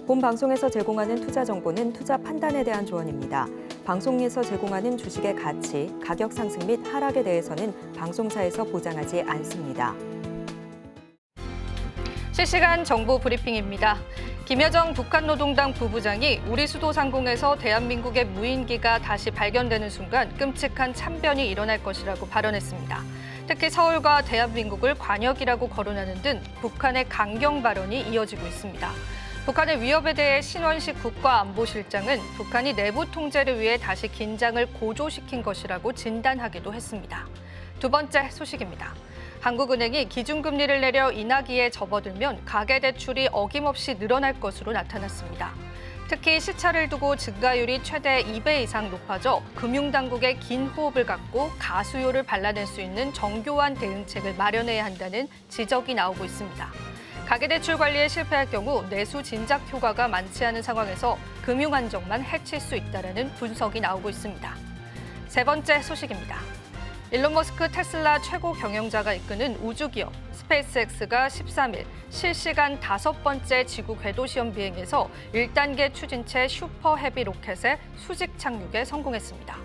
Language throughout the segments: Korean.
본 방송에서 제공하는 투자 정보는 투자 판단에 대한 조언입니다. 방송에서 제공하는 주식의 가치, 가격 상승 및 하락에 대해서는 방송사에서 보장하지 않습니다. 실시간 정보 브리핑입니다. 김여정 북한노동당 부부장이 우리 수도 상공에서 대한민국의 무인기가 다시 발견되는 순간 끔찍한 참변이 일어날 것이라고 발언했습니다. 특히 서울과 대한민국을 관역이라고 거론하는 등 북한의 강경 발언이 이어지고 있습니다. 북한의 위협에 대해 신원식 국가안보실장은 북한이 내부 통제를 위해 다시 긴장을 고조시킨 것이라고 진단하기도 했습니다. 두 번째 소식입니다. 한국은행이 기준금리를 내려 인하기에 접어들면 가계대출이 어김없이 늘어날 것으로 나타났습니다. 특히 시차를 두고 증가율이 최대 2배 이상 높아져 금융당국의 긴 호흡을 갖고 가수요를 발라낼 수 있는 정교한 대응책을 마련해야 한다는 지적이 나오고 있습니다. 가계대출 관리에 실패할 경우 내수 진작 효과가 많지 않은 상황에서 금융 안정만 해칠 수 있다는 분석이 나오고 있습니다. 세 번째 소식입니다. 일론 머스크 테슬라 최고 경영자가 이끄는 우주기업 스페이스X가 13일 실시간 5번째 지구 궤도 시험 비행에서 1단계 추진체 슈퍼 헤비 로켓의 수직 착륙에 성공했습니다.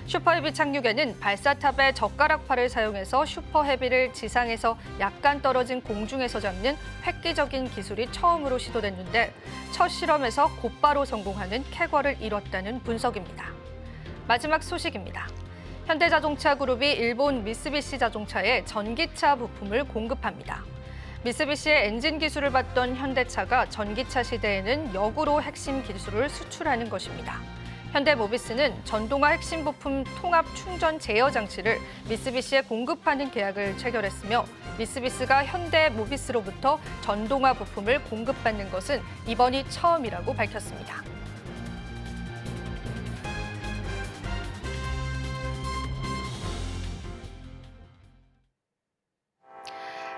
슈퍼 헤비 착륙에는 발사탑의 젓가락팔을 사용해서 슈퍼 헤비를 지상에서 약간 떨어진 공중에서 잡는 획기적인 기술이 처음으로 시도됐는데 첫 실험에서 곧바로 성공하는 쾌거를 이뤘다는 분석입니다. 마지막 소식입니다. 현대자동차 그룹이 일본 미쓰비시 자동차에 전기차 부품을 공급합니다. 미쓰비시의 엔진 기술을 받던 현대차가 전기차 시대에는 역으로 핵심 기술을 수출하는 것입니다. 현대모비스는 전동화 핵심 부품 통합 충전 제어 장치를 미쓰비시에 공급하는 계약을 체결했으며 미쓰비시가 현대모비스로부터 전동화 부품을 공급받는 것은 이번이 처음이라고 밝혔습니다.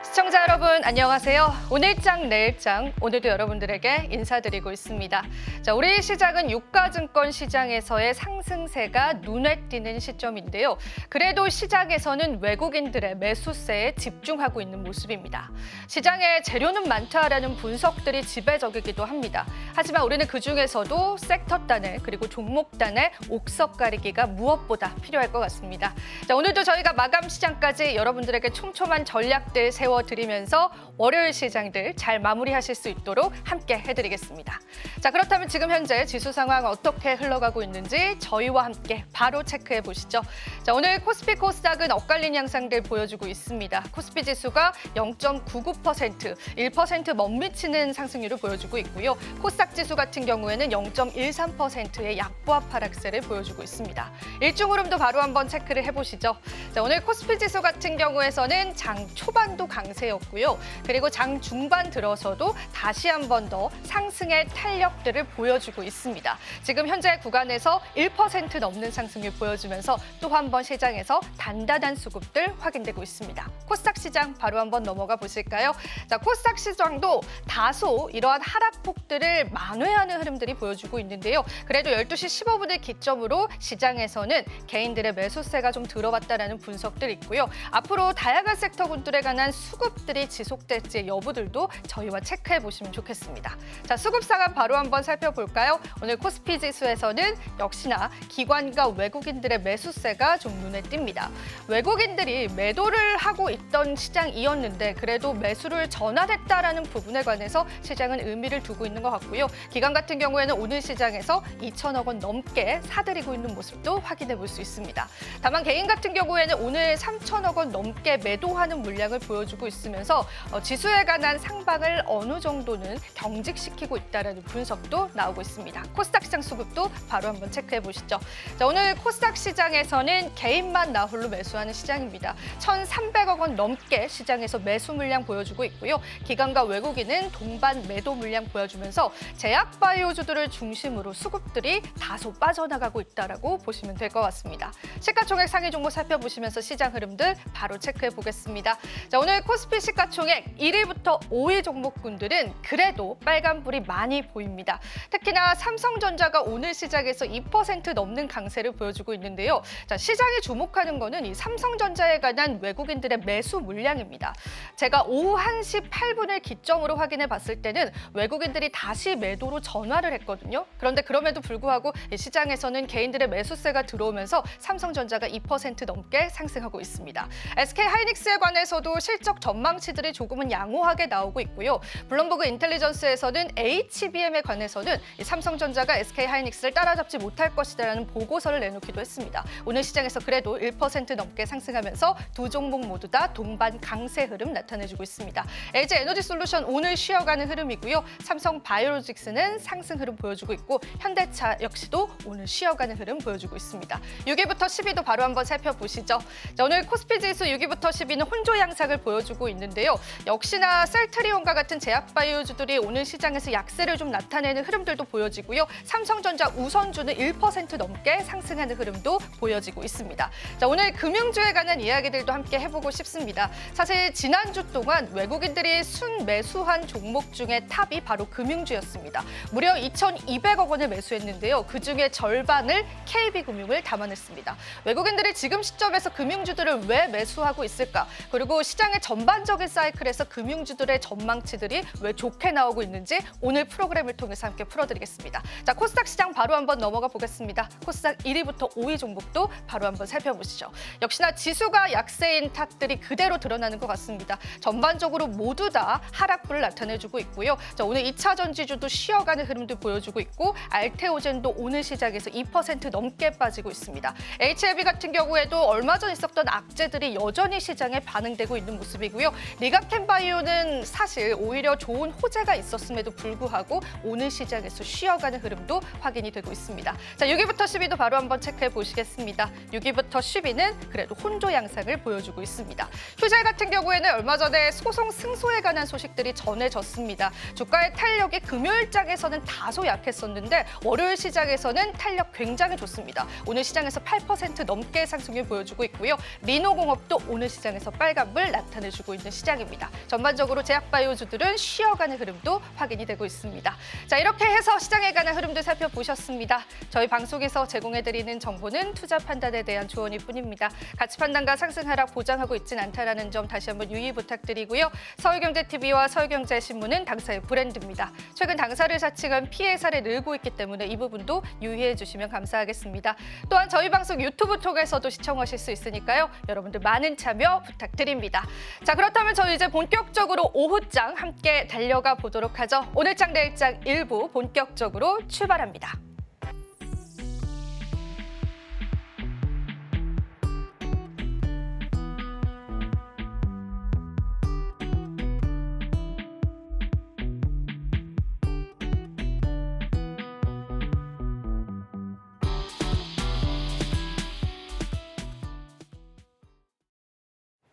시청자 여러분 안녕하세요. 오늘장 내일장 오늘도 여러분들에게 인사드리고 있습니다. 자, 우리 시장은 유가증권 시장에서의 상승세가 눈에 띄는 시점인데요. 그래도 시장에서는 외국인들의 매수세에 집중하고 있는 모습입니다. 시장에 재료는 많다라는 분석들이 지배적이기도 합니다. 하지만 우리는 그중에서도 섹터 단에 그리고 종목 단에 옥석 가리기가 무엇보다 필요할 것 같습니다. 자, 오늘도 저희가 마감 시장까지 여러분들에게 촘촘한 전략들 세워드리면서 월요일 시장들 잘 마무리하실 수 있도록 함께 해드리겠습니다. 자, 그렇다면 지금 현재 지수 상황 어떻게 흘러가고 있는지 저희와 함께 바로 체크해 보시죠. 자, 오늘 코스피 코스닥은 엇갈린 양상들 보여주고 있습니다. 코스피 지수가 0.99%, 1% 멋미치는 상승률을 보여주고 있고요. 코스닥 지수 같은 경우에는 0.13%의 약보합 하락세를 보여주고 있습니다. 일중 흐름도 바로 한번 체크를 해보시죠. 자, 오늘 코스피 지수 같은 경우에서는 장 초반도 강세였고요. 그리고 장 중반 들어서도 다시 한 번 더 상승의 탄력들을 보여주고 있습니다. 지금 현재 구간에서 1% 넘는 상승률 보여주면서 또 한 번 시장에서 단단한 수급들 확인되고 있습니다. 코스닥 시장 바로 한번 넘어가 보실까요? 자, 코스닥 시장도 다소 이러한 하락폭들을 만회하는 흐름들이 보여주고 있는데요. 그래도 12시 15분을 기점으로 시장에서는 개인들의 매수세가 좀 들어왔다는 분석들이 있고요. 앞으로 다양한 섹터군들에 관한 수급들이 지속될지 여부들도 저희와 체크해 보시면 좋겠습니다. 자, 수급 상황 바로 한번 살펴볼까요? 오늘 코스피 지수에서는 역시나 기관과 외국인들의 매수세가 좀 눈에 띕니다. 외국인들이 매도를 하고 있던 시장이었는데 그래도 매수를 전환했다라는 부분에 관해서 시장은 의미를 두고 있는 것 같고요. 기관 같은 경우에는 오늘 시장에서 2천억 원 넘게 사들이고 있는 모습도 확인해 볼 수 있습니다. 다만 개인 같은 경우에는 오늘 3천억 원 넘게 매도하는 물량을 보여주고 있으면서 지수에 관한 상방을 어느 정도는 경직시키고 있다는 분석도 나오고 있습니다. 코스닥 시장 수급도 바로 한번 체크해 보시죠. 자, 오늘 코스닥 시장에서는 개인만 나홀로 매수하는 시장입니다. 1,300억 원 넘게 시장에서 매수 물량 보여주고 있고요. 기관과 외국인은 동반 매도 물량 보여주면서 제약바이오주들을 중심으로 수급들이 다소 빠져나가고 있다라고 보시면 될 것 같습니다. 시가총액 상위 종목 살펴보시면서 시장 흐름들 바로 체크해 보겠습니다. 자, 오늘 코스피 오늘 시가총액 1위부터 5위 종목군들은 그래도 빨간불이 많이 보입니다. 특히나 삼성전자가 오늘 시장에서 2% 넘는 강세를 보여주고 있는데요. 자, 시장이 주목하는 거는 이 삼성전자에 관한 외국인들의 매수 물량입니다. 제가 오후 1시 8분을 기점으로 확인해 봤을 때는 외국인들이 다시 매도로 전환을 했거든요. 그런데 그럼에도 불구하고 시장에서는 개인들의 매수세가 들어오면서 삼성전자가 2% 넘게 상승하고 있습니다. SK하이닉스에 관해서도 실적 전망치들이 조금은 양호하게 나오고 있고요. 블룸버그 인텔리전스에서는 HBM에 관해서는 삼성전자가 SK하이닉스를 따라잡지 못할 것이라는 보고서를 내놓기도 했습니다. 오늘 시장에서 그래도 1% 넘게 상승하면서 두 종목 모두 다 동반 강세 흐름 나타내주고 있습니다. LG 에너지솔루션 오늘 쉬어가는 흐름이고요. 삼성 바이오로직스는 상승 흐름 보여주고 있고 현대차 역시도 오늘 쉬어가는 흐름 보여주고 있습니다. 6위부터 10위도 바로 한번 살펴보시죠. 자, 오늘 코스피 지수 6위부터 10위는 혼조 양상을 보여주고 있는데요. 역시나 셀트리온과 같은 제약바이오주들이 오늘 시장에서 약세를 좀 나타내는 흐름들도 보여지고요. 삼성전자 우선주는 1% 넘게 상승하는 흐름도 보여지고 있습니다. 자, 오늘 금융주에 관한 이야기들도 함께 해보고 싶습니다. 사실 지난주 동안 외국인들이 순매수한 종목 중에 탑이 바로 금융주였습니다. 무려 2,200억 원을 매수했는데요. 그중에 절반을 KB금융을 담아냈습니다. 외국인들이 지금 시점에서 금융주들을 왜 매수하고 있을까? 그리고 시장의 전반적인 사이클에서 금융주들의 전망치들이 왜 좋게 나오고 있는지 오늘 프로그램을 통해서 함께 풀어드리겠습니다. 자, 코스닥 시장 바로 한번 넘어가 보겠습니다. 코스닥 1위부터 5위 종목도 바로 한번 살펴보시죠. 역시나 지수가 약세인 탓들이 그대로 드러나는 것 같습니다. 전반적으로 모두 다 하락불을 나타내주고 있고요. 자, 오늘 2차 전지주도 쉬어가는 흐름도 보여주고 있고 알테오젠도 오늘 시장에서 2% 넘게 빠지고 있습니다. HLB 같은 경우에도 얼마 전 있었던 악재들이 여전히 시장에 반응되고 있는 모습이고요. 리가켄바이오는 사실 오히려 좋은 호재가 있었음에도 불구하고 오늘 시장에서 쉬어가는 흐름도 확인이 되고 있습니다. 자, 6위부터 10위도 바로 한번 체크해 보시겠습니다. 6위부터 10위는 그래도 혼조 양상을 보여주고 있습니다. 휴젤 같은 경우에는 얼마 전에 소송 승소에 관한 소식들이 전해졌습니다. 주가의 탄력이 금요일장에서는 다소 약했었는데 월요일 시장에서는 탄력 굉장히 좋습니다. 오늘 시장에서 8% 넘게 상승률 보여주고 있고요. 리노공업도 오늘 시장에서 빨간불 나타내주고 있는 시장입니다. 전반적으로 제약바이오주들은 쉬어가는 흐름도 확인이 되고 있습니다. 자, 이렇게 해서 시장에 관한 흐름도 살펴보셨습니다. 저희 방송에서 제공해드리는 정보는 투자 판단에 대한 조언일 뿐입니다. 가치 판단과 상승 하락 보장하고 있지는 않다는 점 다시 한번 유의 부탁드리고요. 서울경제TV와 서울경제신문은 당사의 브랜드입니다. 최근 당사를 사칭한 피해 사례 늘고 있기 때문에 이 부분도 유의해 주시면 감사하겠습니다. 또한 저희 방송 유튜브 통해서도 시청하실 수 있으니까요. 여러분들 많은 참여 부탁드립니다. 자, 그렇다면 저희 이제 본격적으로 오후장 함께 달려가 보도록 하죠. 오늘장 내일장 일부 본격적으로 출발합니다.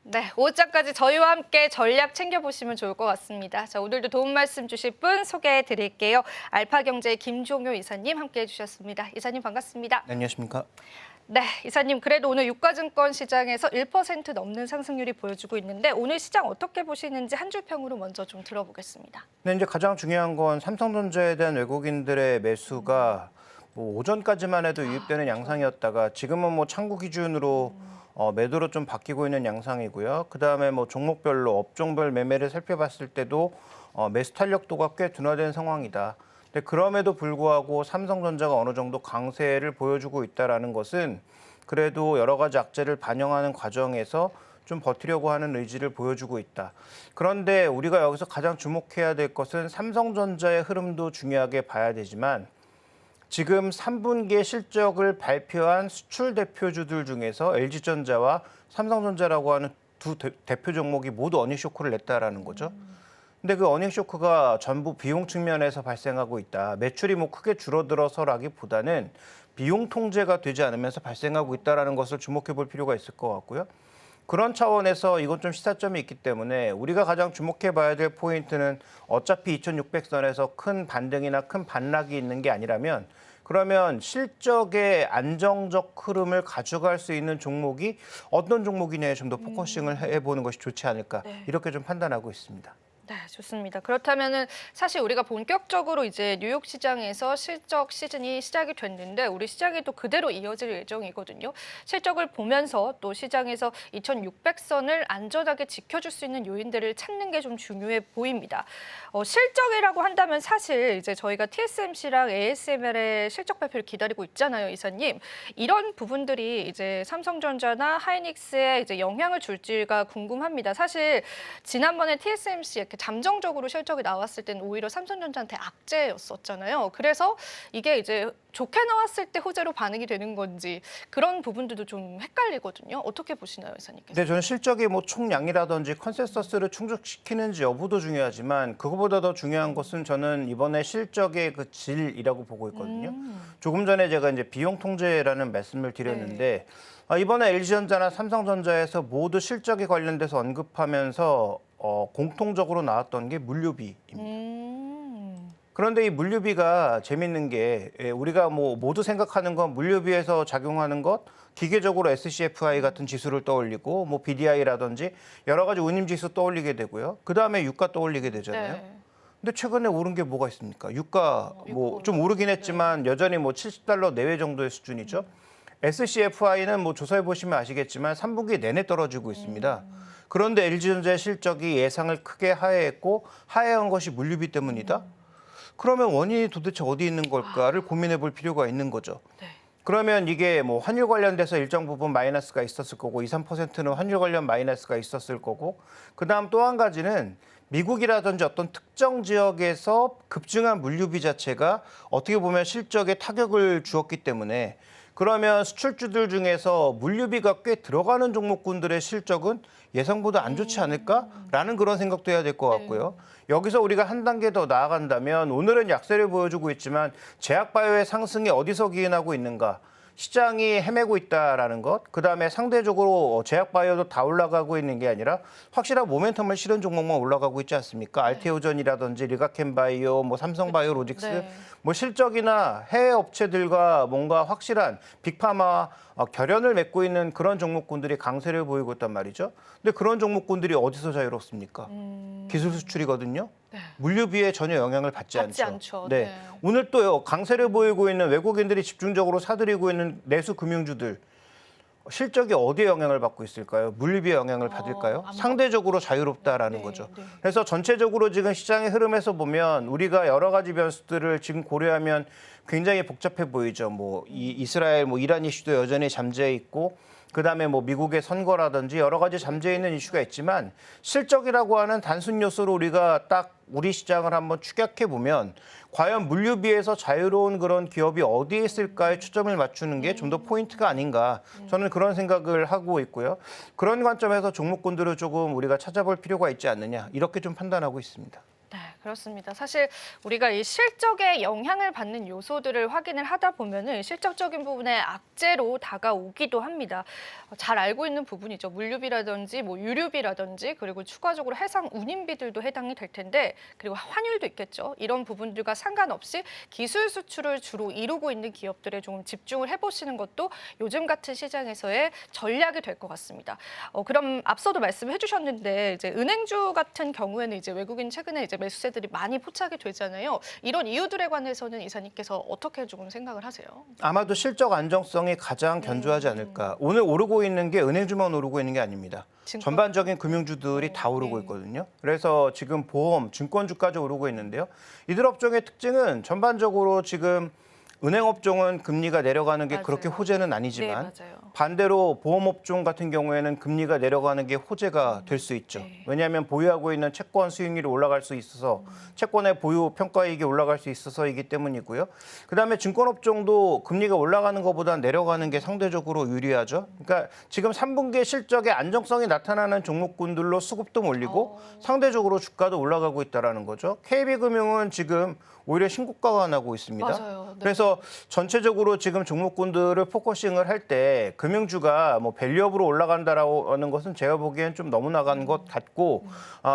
네, 오후장까지 저희와 함께 전략 챙겨보시면 좋을 것 같습니다. 자, 오늘도 도움 말씀 주실 분 소개해 드릴게요. 알파경제의 김종효 이사님 함께 해주셨습니다. 이사님 반갑습니다. 네, 안녕하십니까? 네, 이사님 그래도 오늘 유가증권 시장에서 1% 넘는 상승률이 보여주고 있는데 오늘 시장 어떻게 보시는지 한 줄 평으로 먼저 좀 들어보겠습니다. 네, 이제 가장 중요한 건 삼성전자에 대한 외국인들의 매수가 오전까지만 해도 유입되는 양상이었다가 지금은 창구 기준으로 매도로 좀 바뀌고 있는 양상이고요. 그다음에 종목별로 업종별 매매를 살펴봤을 때도 매수 탄력도가 꽤 둔화된 상황이다. 근데 그럼에도 불구하고 삼성전자가 어느 정도 강세를 보여주고 있다라는 것은 그래도 여러 가지 악재를 반영하는 과정에서 좀 버티려고 하는 의지를 보여주고 있다. 그런데 우리가 여기서 가장 주목해야 될 것은 삼성전자의 흐름도 중요하게 봐야 되지만 지금 3분기의 실적을 발표한 수출 대표주들 중에서 LG전자와 삼성전자라고 하는 두 대표 종목이 모두 어닝 쇼크를 냈다라는 거죠. 근데 그 어닝 쇼크가 전부 비용 측면에서 발생하고 있다. 매출이 크게 줄어들어서라기보다는 비용 통제가 되지 않으면서 발생하고 있다라는 것을 주목해 볼 필요가 있을 것 같고요. 그런 차원에서 이건 좀 시사점이 있기 때문에 우리가 가장 주목해 봐야 될 포인트는 어차피 2600선에서 큰 반등이나 큰 반락이 있는 게 아니라면 그러면 실적의 안정적 흐름을 가져갈 수 있는 종목이 어떤 종목이냐에 좀 더 포커싱을 해보는 것이 좋지 않을까 이렇게 좀 판단하고 있습니다. 네, 좋습니다. 그렇다면은 사실 우리가 본격적으로 이제 뉴욕 시장에서 실적 시즌이 시작이 됐는데 우리 시장이 또 그대로 이어질 예정이거든요. 실적을 보면서 또 시장에서 2600선을 안전하게 지켜줄 수 있는 요인들을 찾는 게 좀 중요해 보입니다. 실적이라고 한다면 사실 이제 저희가 TSMC랑 ASML의 실적 발표를 기다리고 있잖아요, 이사님. 이런 부분들이 이제 삼성전자나 하이닉스에 이제 영향을 줄지가 궁금합니다. 사실 지난번에 TSMC 이렇게 잠정적으로 실적이 나왔을 때는 오히려 삼성전자한테 악재였었잖아요. 그래서 이게 이제 좋게 나왔을 때 호재로 반응이 되는 건지 그런 부분들도 좀 헷갈리거든요. 어떻게 보시나요, 이사님께서? 네, 저는 실적이 뭐 총량이라든지 컨센서스를 충족시키는지 여부도 중요하지만 그거보다 더 중요한 것은 저는 이번에 실적의 그 질이라고 보고 있거든요. 조금 전에 제가 이제 비용 통제라는 말씀을 드렸는데 이번에 LG전자나 삼성전자에서 모두 실적에 관련돼서 언급하면서 공통적으로 나왔던 게 물류비입니다. 그런데 이 물류비가 재밌는 게 우리가 뭐 모두 생각하는 건 물류비에서 작용하는 것 기계적으로 SCFI 같은 지수를 떠올리고 뭐 BDI라든지 여러 가지 운임 지수 떠올리게 되고요. 그다음에 유가 떠올리게 되잖아요. 네. 근데 최근에 오른 게 뭐가 있습니까? 유가 뭐 좀 오르긴 했지만 여전히 뭐 $70 내외 정도의 수준이죠. SCFI는 뭐 조사해 보시면 아시겠지만 3분기 내내 떨어지고 있습니다. 그런데 LG전자의 실적이 예상을 크게 하회했고 하회한 것이 물류비 때문이다. 그러면 원인이 도대체 어디 있는 걸까를 고민해 볼 필요가 있는 거죠. 네. 그러면 이게 뭐 환율 관련돼서 일정 부분 마이너스가 있었을 거고 2, 3%는 환율 관련 마이너스가 있었을 거고 그다음 또 한 가지는 미국이라든지 어떤 특정 지역에서 급증한 물류비 자체가 어떻게 보면 실적에 타격을 주었기 때문에 그러면 수출주들 중에서 물류비가 꽤 들어가는 종목군들의 실적은 예상보다 안 좋지 않을까라는 그런 생각도 해야 될 것 같고요. 여기서 우리가 한 단계 더 나아간다면 오늘은 약세를 보여주고 있지만 제약바이오의 상승이 어디서 기인하고 있는가? 시장이 헤매고 있다라는 것, 그다음에 상대적으로 제약바이오도 다 올라가고 있는 게 아니라 확실한 모멘텀을 실은 종목만 올라가고 있지 않습니까? 알테오전이라든지 리가켄바이오, 뭐 삼성바이오로직스, 네. 뭐 실적이나 해외 업체들과 뭔가 확실한 빅파마 결연을 맺고 있는 그런 종목군들이 강세를 보이고 있단 말이죠. 근데 그런 종목군들이 어디서 자유롭습니까? 기술 수출이거든요. 네. 물류비에 전혀 영향을 받지 받지 않죠. 않죠. 네. 네. 오늘 또요 강세를 보이고 있는 외국인들이 집중적으로 사들이고 있는 내수 금융주들 실적이 어디에 영향을 받고 있을까요? 물류비에 영향을 받을까요? 아마- 상대적으로 자유롭다라는 네, 거죠. 네. 그래서 전체적으로 지금 시장의 흐름에서 보면 우리가 여러 가지 변수들을 지금 고려하면 굉장히 복잡해 보이죠. 뭐 이스라엘, 뭐 이란 이슈도 여전히 잠재해 있고, 그다음에 뭐 미국의 선거라든지 여러 가지 잠재해 있는 이슈가 있지만 실적이라고 하는 단순 요소로 우리가 딱 우리 시장을 한번 추격해 보면 과연 물류비에서 자유로운 그런 기업이 어디에 있을까에 초점을 맞추는 게 좀 더 포인트가 아닌가 저는 그런 생각을 하고 있고요. 그런 관점에서 종목군들을 조금 우리가 찾아볼 필요가 있지 않느냐 이렇게 좀 판단하고 있습니다. 네, 그렇습니다. 사실 우리가 이 실적에 영향을 받는 요소들을 확인을 하다 보면은 실적적인 부분에 악재로 다가오기도 합니다. 잘 알고 있는 부분이죠. 물류비라든지 뭐 유류비라든지 그리고 추가적으로 해상 운임비들도 해당이 될 텐데 그리고 환율도 있겠죠. 이런 부분들과 상관없이 기술 수출을 주로 이루고 있는 기업들에 좀 집중을 해보시는 것도 요즘 같은 시장에서의 전략이 될 것 같습니다. 그럼 앞서도 말씀해 주셨는데 이제 은행주 같은 경우에는 이제 외국인 최근에 이제 매수세들이 많이 포착이 되잖아요. 이런 이유들에 관해서는 이사님께서 어떻게 조금 생각을 하세요? 아마도 실적 안정성이 가장 견조하지 않을까. 오늘 오르고 있는 게 은행주만 오르고 있는 게 아닙니다. 증권? 전반적인 금융주들이 다 오르고 있거든요. 그래서 지금 보험, 증권주까지 오르고 있는데요. 이들 업종의 특징은 전반적으로 지금 은행업종은 금리가 내려가는 게 맞아요. 그렇게 호재는 아니지만 네, 맞아요. 반대로 보험업종 같은 경우에는 금리가 내려가는 게 호재가 될 수 있죠. 네. 왜냐하면 보유하고 있는 채권 수익률이 올라갈 수 있어서 채권의 보유 평가이익이 올라갈 수 있어서이기 때문이고요. 그다음에 증권업종도 금리가 올라가는 것보다 내려가는 게 상대적으로 유리하죠. 그러니까 지금 3분기 실적의 안정성이 나타나는 종목군들로 수급도 몰리고 상대적으로 주가도 올라가고 있다는 거죠. KB금융은 지금 오히려 신고가가 나고 있습니다. 맞아요. 네. 그래서 전체적으로 지금 종목군들을 포커싱을 할 때 금융주가 뭐 밸류업으로 올라간다라고 하는 것은 제가 보기엔 좀 너무 나간 것 같고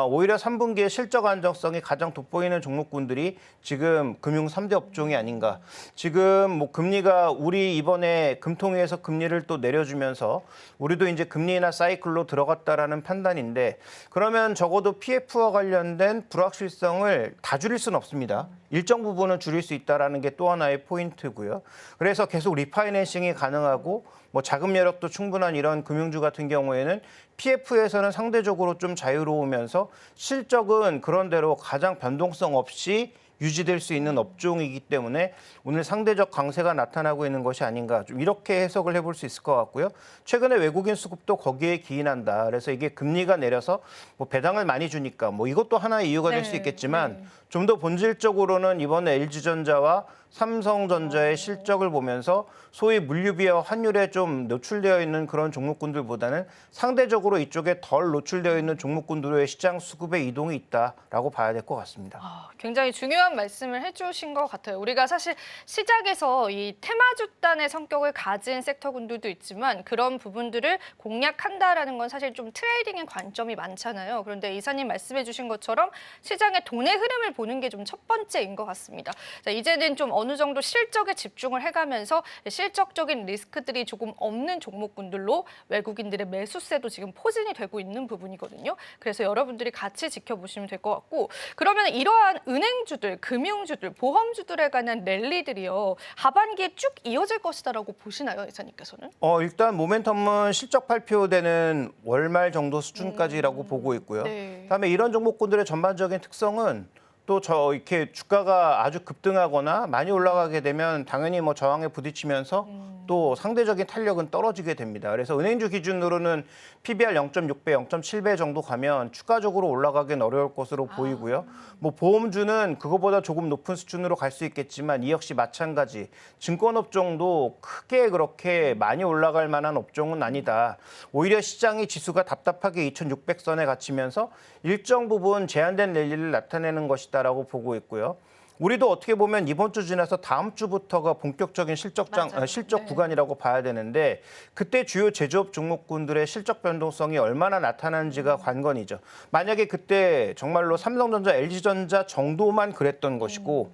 오히려 3분기에 실적 안정성이 가장 돋보이는 종목군들이 지금 금융 3대 업종이 아닌가. 지금 뭐 금리가 우리 이번에 금통위에서 금리를 또 내려주면서 우리도 이제 금리 인하 사이클로 들어갔다라는 판단인데 그러면 적어도 PF와 관련된 불확실성을 다 줄일 수는 없습니다. 일정 부분은 줄일 수 있다라는 게 또 하나의 포인트고요. 그래서 계속 리파이낸싱이 가능하고 뭐 자금 여력도 충분한 이런 금융주 같은 경우에는 PF에서는 상대적으로 좀 자유로우면서 실적은 그런대로 가장 변동성 없이 유지될 수 있는 업종이기 때문에 오늘 상대적 강세가 나타나고 있는 것이 아닌가 좀 이렇게 해석을 해볼 수 있을 것 같고요. 최근에 외국인 수급도 거기에 기인한다. 그래서 이게 금리가 내려서 뭐 배당을 많이 주니까 뭐 이것도 하나의 이유가 될 수 있겠지만 좀 더 본질적으로는 이번에 LG전자와 삼성전자의 실적을 보면서 소위 물류비와 환율에 좀 노출되어 있는 그런 종목군들보다는 상대적으로 이쪽에 덜 노출되어 있는 종목군들의 시장 수급의 이동이 있다라고 봐야 될 것 같습니다. 굉장히 중요한 말씀을 해주신 것 같아요. 우리가 사실 시작에서 이 테마주단의 성격을 가진 섹터군들도 있지만 그런 부분들을 공략한다라는 건 사실 좀 트레이딩의 관점이 많잖아요. 그런데 이사님 말씀해주신 것처럼 시장의 돈의 흐름을 보는 게 좀 첫 번째인 것 같습니다. 자, 이제는 좀 어느 정도 실적에 집중을 해가면서 실적적인 리스크들이 조금 없는 종목군들로 외국인들의 매수세도 지금 포진이 되고 있는 부분이거든요. 그래서 여러분들이 같이 지켜보시면 될 것 같고 그러면 이러한 은행주들, 금융주들, 보험주들에 관한 랠리들이요. 하반기에 쭉 이어질 것이다라고 보시나요, 이사님께서는? 일단 모멘텀은 실적 발표되는 월말 정도 수준까지라고 보고 있고요. 네. 그다음에 이런 종목군들의 전반적인 특성은 또 이렇게 주가가 아주 급등하거나 많이 올라가게 되면 당연히 뭐 저항에 부딪히면서 또 상대적인 탄력은 떨어지게 됩니다. 그래서 은행주 기준으로는 PBR 0.6배, 0.7배 정도 가면 추가적으로 올라가긴 어려울 것으로 보이고요. 뭐 보험주는 그거보다 조금 높은 수준으로 갈 수 있겠지만 이 역시 마찬가지. 증권업종도 크게 그렇게 많이 올라갈 만한 업종은 아니다. 오히려 시장이 지수가 답답하게 2,600선에 갇히면서 일정 부분 제한된 랠리를 나타내는 것이다라고 보고 있고요. 우리도 어떻게 보면 이번 주 지나서 다음 주부터가 본격적인 실적 네. 구간이라고 봐야 되는데 그때 주요 제조업 종목군들의 실적 변동성이 얼마나 나타나는지가 관건이죠. 만약에 그때 정말로 삼성전자, LG전자 정도만 그랬던 것이고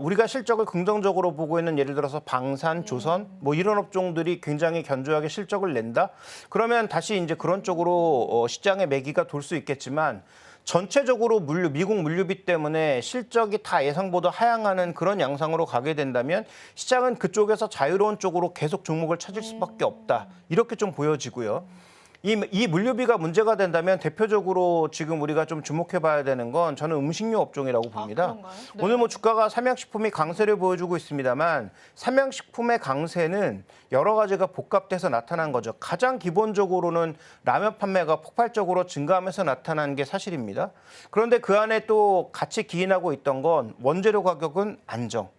우리가 실적을 긍정적으로 보고 있는 예를 들어서 방산, 조선 뭐 이런 업종들이 굉장히 견조하게 실적을 낸다. 그러면 다시 이제 그런 쪽으로 시장의 매기가 돌 수 있겠지만 전체적으로 미국 물류비 때문에 실적이 다 예상보다 하향하는 그런 양상으로 가게 된다면 시장은 그쪽에서 자유로운 쪽으로 계속 종목을 찾을 수밖에 없다. 이렇게 좀 보여지고요. 이 물류비가 문제가 된다면 대표적으로 지금 우리가 좀 주목해 봐야 되는 건 저는 음식료 업종이라고 봅니다. 그런가요? 네. 오늘 뭐 주가가 삼양식품이 강세를 보여주고 있습니다만 삼양식품의 강세는 여러 가지가 복합돼서 나타난 거죠. 가장 기본적으로는 라면 판매가 폭발적으로 증가하면서 나타난 게 사실입니다. 그런데 그 안에 또 같이 기인하고 있던 건 원재료 가격은 안정,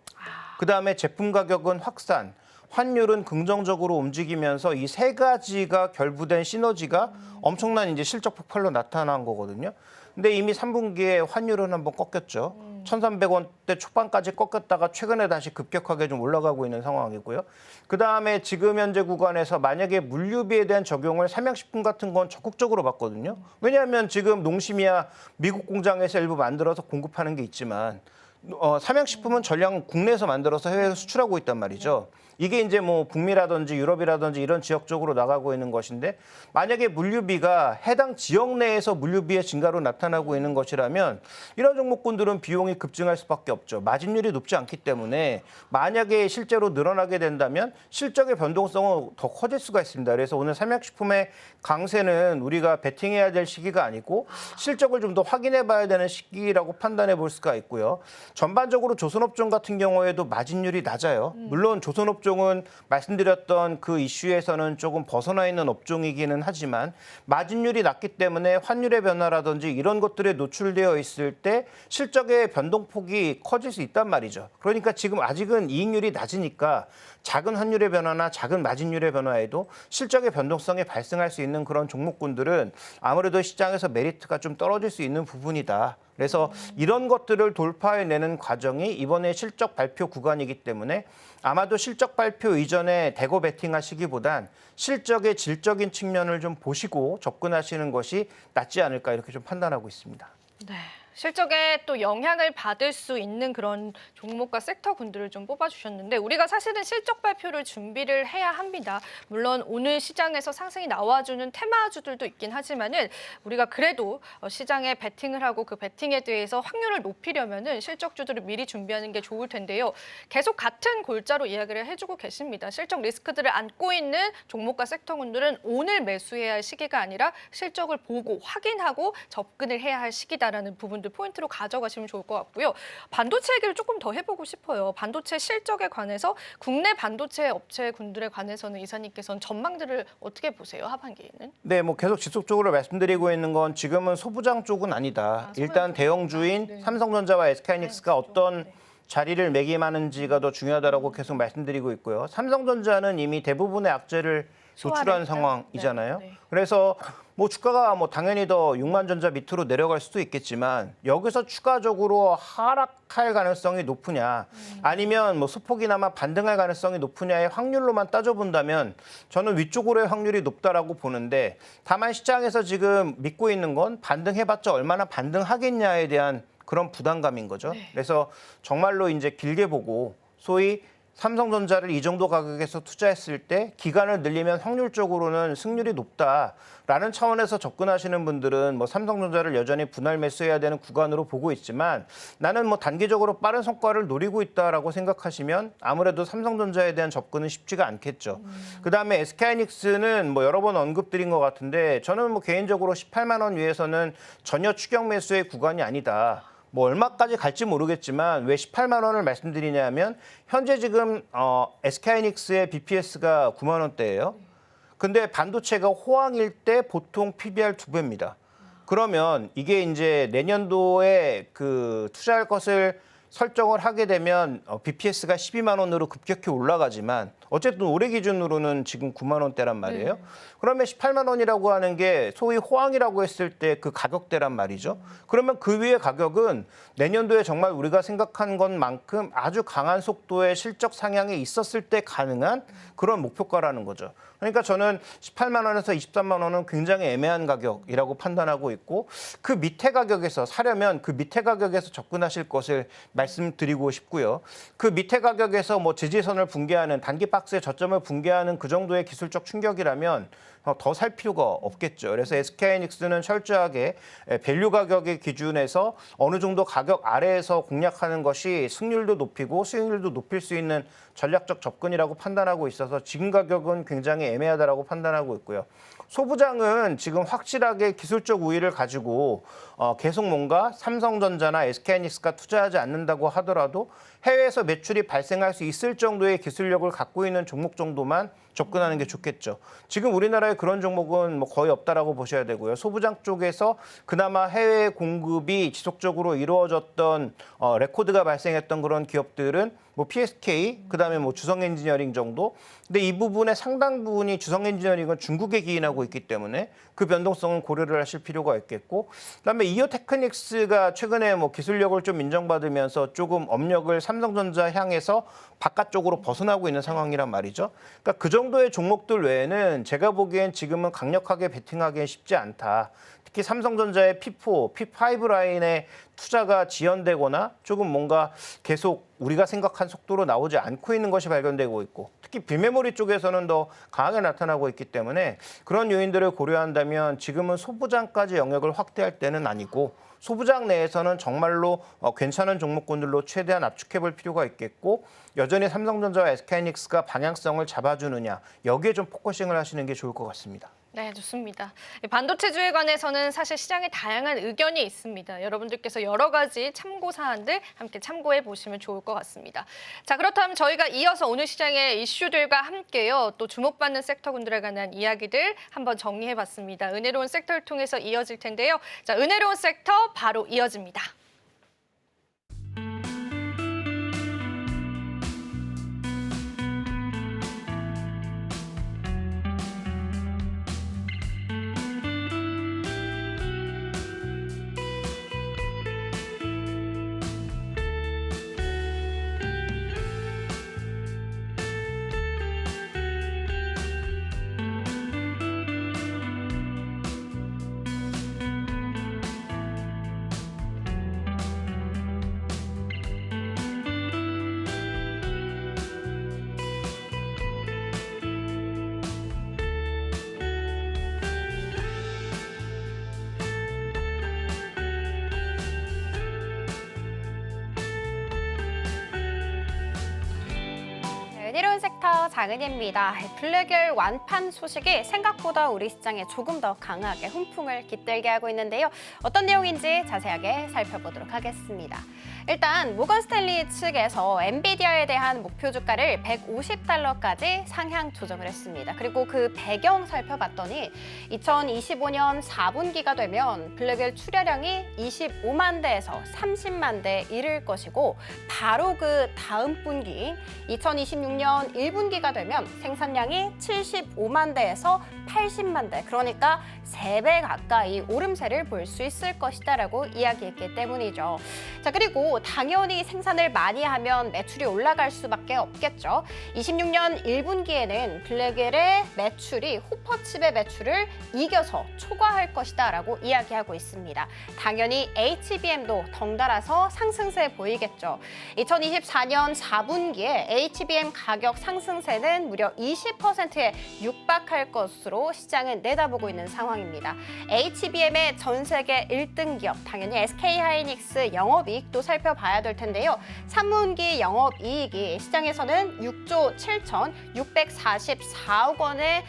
그다음에 제품 가격은 확산, 환율은 긍정적으로 움직이면서 이 세 가지가 결부된 시너지가 엄청난 이제 실적 폭발로 나타난 거거든요. 근데 이미 3분기에 환율은 한번 꺾였죠. 1,300원대 초반까지 꺾였다가 최근에 다시 급격하게 좀 올라가고 있는 상황이고요. 그다음에 지금 현재 구간에서 만약에 물류비에 대한 적용을 삼양식품 같은 건 적극적으로 받거든요. 왜냐하면 지금 농심이야 미국 공장에서 일부 만들어서 공급하는 게 있지만 삼양식품은 전량 국내에서 만들어서 해외에 수출하고 있단 말이죠. 이게 이제 뭐 북미라든지 유럽이라든지 이런 지역 쪽으로 나가고 있는 것인데 만약에 물류비가 해당 지역 내에서 물류비의 증가로 나타나고 있는 것이라면 이런 종목군들은 비용이 급증할 수밖에 없죠. 마진율이 높지 않기 때문에 만약에 실제로 늘어나게 된다면 실적의 변동성은 더 커질 수가 있습니다. 그래서 오늘 삼양식품의 강세는 우리가 베팅해야 될 시기가 아니고 실적을 좀 더 확인해 봐야 되는 시기라고 판단해 볼 수가 있고요. 전반적으로 조선업종 같은 경우에도 마진율이 낮아요. 물론 조선업종은 말씀드렸던 그 이슈에서는 조금 벗어나 있는 업종이기는 하지만 마진율이 낮기 때문에 환율의 변화라든지 이런 것들에 노출되어 있을 때 실적의 변동폭이 커질 수 있단 말이죠. 그러니까 지금 아직은 이익률이 낮으니까 작은 환율의 변화나 작은 마진율의 변화에도 실적의 변동성이 발생할 수 있는 그런 종목군들은 아무래도 시장에서 메리트가 좀 떨어질 수 있는 부분이다. 그래서 이런 것들을 돌파해내는 과정이 이번에 실적 발표 구간이기 때문에 아마도 실적 발표 이전에 대거 베팅하시기보단 실적의 질적인 측면을 좀 보시고 접근하시는 것이 낫지 않을까 이렇게 좀 판단하고 있습니다. 네. 실적에 또 영향을 받을 수 있는 그런 종목과 섹터군들을 좀 뽑아주셨는데 우리가 사실은 실적 발표를 준비를 해야 합니다. 물론 오늘 시장에서 상승이 나와주는 테마주들도 있긴 하지만은 우리가 그래도 시장에 베팅을 하고 그 베팅에 대해서 확률을 높이려면은 실적주들을 미리 준비하는 게 좋을 텐데요. 계속 같은 골자로 이야기를 해주고 계십니다. 실적 리스크들을 안고 있는 종목과 섹터군들은 오늘 매수해야 할 시기가 아니라 실적을 보고 확인하고 접근을 해야 할 시기다라는 부분들 포인트로 가져가시면 좋을 것 같고요. 반도체 얘기를 조금 더 해보고 싶어요. 반도체 실적에 관해서 국내 반도체 업체군들에 관해서는 이사님께서는 전망들을 어떻게 보세요? 하반기에는? 네, 뭐 계속 지속적으로 말씀드리고 있는 건 지금은 소부장 쪽은 아니다. 일단 대형주인 네. 삼성전자와 SK하이닉스가 어떤 네. 자리를 매김하는지가 더 중요하다고 계속 말씀드리고 있고요. 삼성전자는 이미 대부분의 악재를 소화를 노출한 했다. 상황이잖아요. 네. 그래서 뭐 주가가 뭐 당연히 더 6만전자 밑으로 내려갈 수도 있겠지만 여기서 추가적으로 하락할 가능성이 높으냐 아니면 뭐 소폭이나마 반등할 가능성이 높으냐의 확률로만 따져본다면 저는 위쪽으로의 확률이 높다라고 보는데 다만 시장에서 지금 믿고 있는 건 반등해봤자 얼마나 반등하겠냐에 대한 그런 부담감인 거죠. 네. 그래서 정말로 이제 길게 보고 소위 삼성전자를 이 정도 가격에서 투자했을 때 기간을 늘리면 확률적으로는 승률이 높다라는 차원에서 접근하시는 분들은 뭐 삼성전자를 여전히 분할 매수해야 되는 구간으로 보고 있지만 나는 뭐 단기적으로 빠른 성과를 노리고 있다라고 생각하시면 아무래도 삼성전자에 대한 접근은 쉽지가 않겠죠. 그다음에 SK하이닉스는 뭐 여러 번 언급드린 것 같은데 저는 뭐 개인적으로 18만 원 위에서는 전혀 추격 매수의 구간이 아니다. 뭐 얼마까지 갈지 모르겠지만 왜 18만 원을 말씀드리냐면 현재 지금 SK하이닉스의 BPS가 9만 원대예요. 근데 반도체가 호황일 때 보통 PBR 2배입니다. 그러면 이게 이제 내년도에 그 투자할 것을 설정을 하게 되면 BPS가 12만 원으로 급격히 올라가지만 어쨌든 올해 기준으로는 지금 9만 원대란 말이에요. 네. 그러면 18만 원이라고 하는 게 소위 호황이라고 했을 때 그 가격대란 말이죠. 그러면 그 위의 가격은 내년도에 정말 우리가 생각한 것만큼 아주 강한 속도의 실적 상향이 있었을 때 가능한 그런 목표가라는 거죠. 그러니까 저는 18만 원에서 23만 원은 굉장히 애매한 가격이라고 판단하고 있고 그 밑에 가격에서 사려면 그 밑에 가격에서 접근하실 것을 말씀드리고 싶고요. 그 밑에 가격에서 뭐 지지선을 붕괴하는 단기 박스의 저점을 붕괴하는 그 정도의 기술적 충격이라면 더 살 필요가 없겠죠. 그래서 SK하이닉스는 철저하게 밸류 가격의 기준에서 어느 정도 가격 아래에서 공략하는 것이 승률도 높이고 수익률도 높일 수 있는 전략적 접근이라고 판단하고 있어서 지금 가격은 굉장히 애매하다라고 판단하고 있고요. 소부장은 지금 확실하게 기술적 우위를 가지고 계속 뭔가 삼성전자나 SK하이닉스가 투자하지 않는다고 하더라도 해외에서 매출이 발생할 수 있을 정도의 기술력을 갖고 있는 종목 정도만 접근하는 게 좋겠죠. 지금 우리나라에 그런 종목은 뭐 거의 없다라고 보셔야 되고요. 소부장 쪽에서 그나마 해외 공급이 지속적으로 이루어졌던 레코드가 발생했던 그런 기업들은 뭐 PSK, 그다음에 뭐 주성엔지니어링 정도. 근데 이 부분의 상당 부분이 주성엔지니어링은 중국에 기인하고 있기 때문에 그 변동성은 고려를 하실 필요가 있겠고, 그다음에 이오테크닉스가 최근에 뭐 기술력을 좀 인정받으면서 조금 업력을 삼성전자 향해서 바깥쪽으로 벗어나고 있는 상황이란 말이죠. 그러니까 그 정도의 종목들 외에는 제가 보기엔 지금은 강력하게 베팅하기엔 쉽지 않다. 특히 삼성전자의 P4, P5 라인에 투자가 지연되거나 조금 뭔가 계속 우리가 생각한 속도로 나오지 않고 있는 것이 발견되고 있고 특히 비메모리 쪽에서는 더 강하게 나타나고 있기 때문에 그런 요인들을 고려한다면 지금은 소부장까지 영역을 확대할 때는 아니고 소부장 내에서는 정말로 괜찮은 종목군들로 최대한 압축해볼 필요가 있겠고 여전히 삼성전자와 SK하이닉스가 방향성을 잡아주느냐 여기에 좀 포커싱을 하시는 게 좋을 것 같습니다. 네, 좋습니다. 반도체주에 관해서는 사실 시장에 다양한 의견이 있습니다. 여러분들께서 여러 가지 참고 사안들 함께 참고해 보시면 좋을 것 같습니다. 자, 그렇다면 저희가 이어서 오늘 시장의 이슈들과 함께요. 또 주목받는 섹터군들에 관한 이야기들 한번 정리해 봤습니다. 은혜로운 섹터를 통해서 이어질 텐데요. 자, 은혜로운 섹터 바로 이어집니다. 은혜로운 섹터 장은희입니다. 블랙열 완판 소식이 생각보다 우리 시장에 조금 더 강하게 훈풍을 깃들게 하고 있는데요. 어떤 내용인지 자세하게 살펴보도록 하겠습니다. 일단 모건 스탠리 측에서 엔비디아에 대한 목표 주가를 150달러까지 상향 조정을 했습니다. 그리고 그 배경 살펴봤더니 2025년 4분기가 되면 블랙열 출하량이 25만 대에서 30만 대에 이를 것이고 바로 그 다음 분기 2026년 1분기가 되면 생산량이 75만 대에서 80만 대, 그러니까 3배 가까이 오름세를 볼 수 있을 것이다라고 이야기했기 때문이죠. 자, 그리고 당연히 생산을 많이 하면 매출이 올라갈 수밖에 없겠죠. 26년 1분기에는 블랙웰의 매출이 호퍼칩의 매출을 이겨서 초과할 것이다라고 이야기하고 있습니다. 당연히 HBM도 덩달아서 상승세 보이겠죠. 2024년 4분기에 HBM 가격 상승세는 무려 20%에 육박할 것으로 시장은 내다보고 있는 상황입니다. HBM의 전 세계 1등 기업, 당연히 SK하이닉스 영업이익도 살펴봐야 될 텐데요. 3분기 영업이익이 시장에서는 6조 7,644억 원에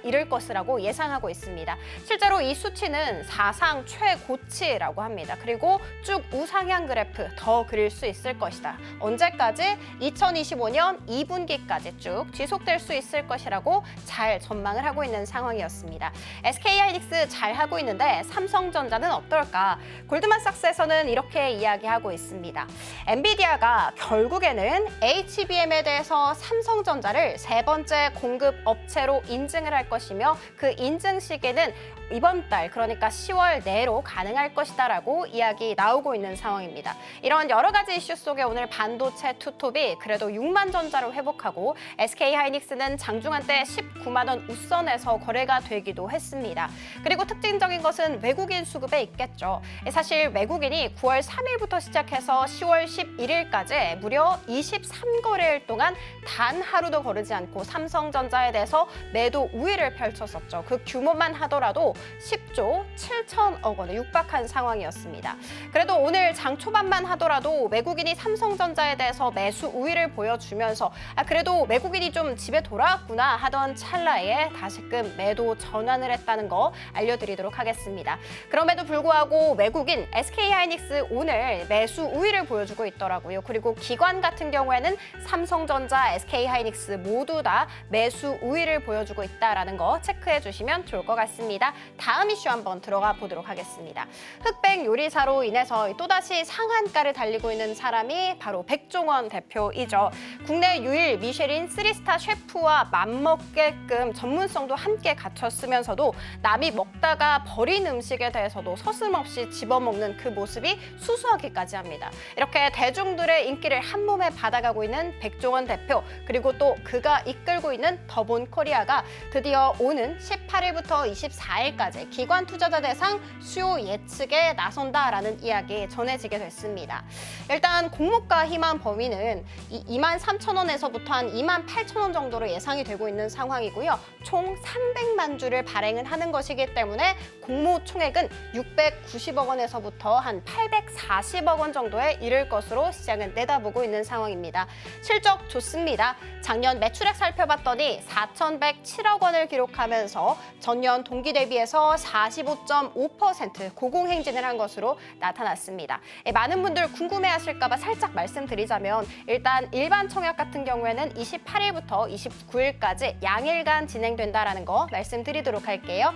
이를 것이라고 예상하고 있습니다. 실제로 이 수치는 사상 최고치라고 합니다. 그리고 쭉 우상향 그래프 더 그릴 수 있을 것이다. 언제까지? 2025년 2분기까지 쭉 지속될 수 있을 것이라고 잘 전망을 하고 있는 상황이었습니다. SK하이닉스 잘하고 있는데 삼성전자는 어떨까? 골드만삭스에서는 이렇게 이야기하고 있습니다. 엔비디아가 결국에는 HBM에 대해서 삼성전자를 3번째 공급 업체로 인증을 할 것이며 그 인증 시기는 이번 달, 그러니까 10월 내로 가능할 것이다라고 이야기 나오고 있는 상황입니다. 이런 여러 가지 이슈 속에 오늘 반도체 투톱이 그래도 6만 전자로 회복하고 SK하이닉스는 장중한 때 19만 원 웃선에서 거래가 되기도 했습니다. 그리고 특징적인 것은 외국인 수급에 있겠죠. 사실 외국인이 9월 3일부터 시작해서 10월 11일까지 무려 23거래일 동안 단 하루도 거르지 않고 삼성전자에 대해서 매도 우위를 펼쳤었죠. 그 규모만 하더라도 10조 7천억 원에 육박한 상황이었습니다. 그래도 오늘 장 초반만 하더라도 외국인이 삼성전자에 대해서 매수 우위를 보여주면서 그래도 외국인이 좀 집에 돌아왔구나 하던 찰나에 다시금 매도 전환을 했다는 거 알려드리도록 하겠습니다. 그럼에도 불구하고 외국인 SK하이닉스 오늘 매수 우위를 보여주고 있더라고요. 그리고 기관 같은 경우에는 삼성전자, SK하이닉스 모두 다 매수 우위를 보여주고 있다는 거 체크해 주시면 좋을 것 같습니다. 다음 이슈 한번 들어가 보도록 하겠습니다. 흑백 요리사로 인해서 또다시 상한가를 달리고 있는 사람이 바로 백종원 대표이죠. 국내 유일 미쉐린 3스타 셰프와 맞먹게끔 전문성도 함께 갖췄으면서도 남이 먹다가 버린 음식에 대해서도 서슴없이 집어먹는 그 모습이 수수하기까지 합니다. 이렇게 대중들의 인기를 한 몸에 받아가고 있는 백종원 대표, 그리고 또 그가 이끌고 있는 더본 코리아가 드디어 오는 18일부터 24일까지 기관 투자자 대상 수요 예측에 나선다라는 이야기 전해지게 됐습니다. 일단 공모가 희망 범위는 23,000원에서부터 한 28,000원 정도로 예상이 되고 있는 상황이고요. 총 300만 주를 발행은 하는 것이기 때문에 공모 총액은 690억 원에서부터 한 840억 원 정도에 이를 것으로 시장은 내다보고 있는 상황입니다. 실적 좋습니다. 작년 매출액 살펴봤더니 4,107억 원을 기록하면서 전년 동기 대비해서 45.5% 고공행진을 한 것으로 나타났습니다. 많은 분들 궁금해하실까 봐 살짝 말씀드리자면 일단 일반 청약 같은 경우에는 28일부터 29일까지 양일간 진행된다라는 거 말씀드리도록 할게요.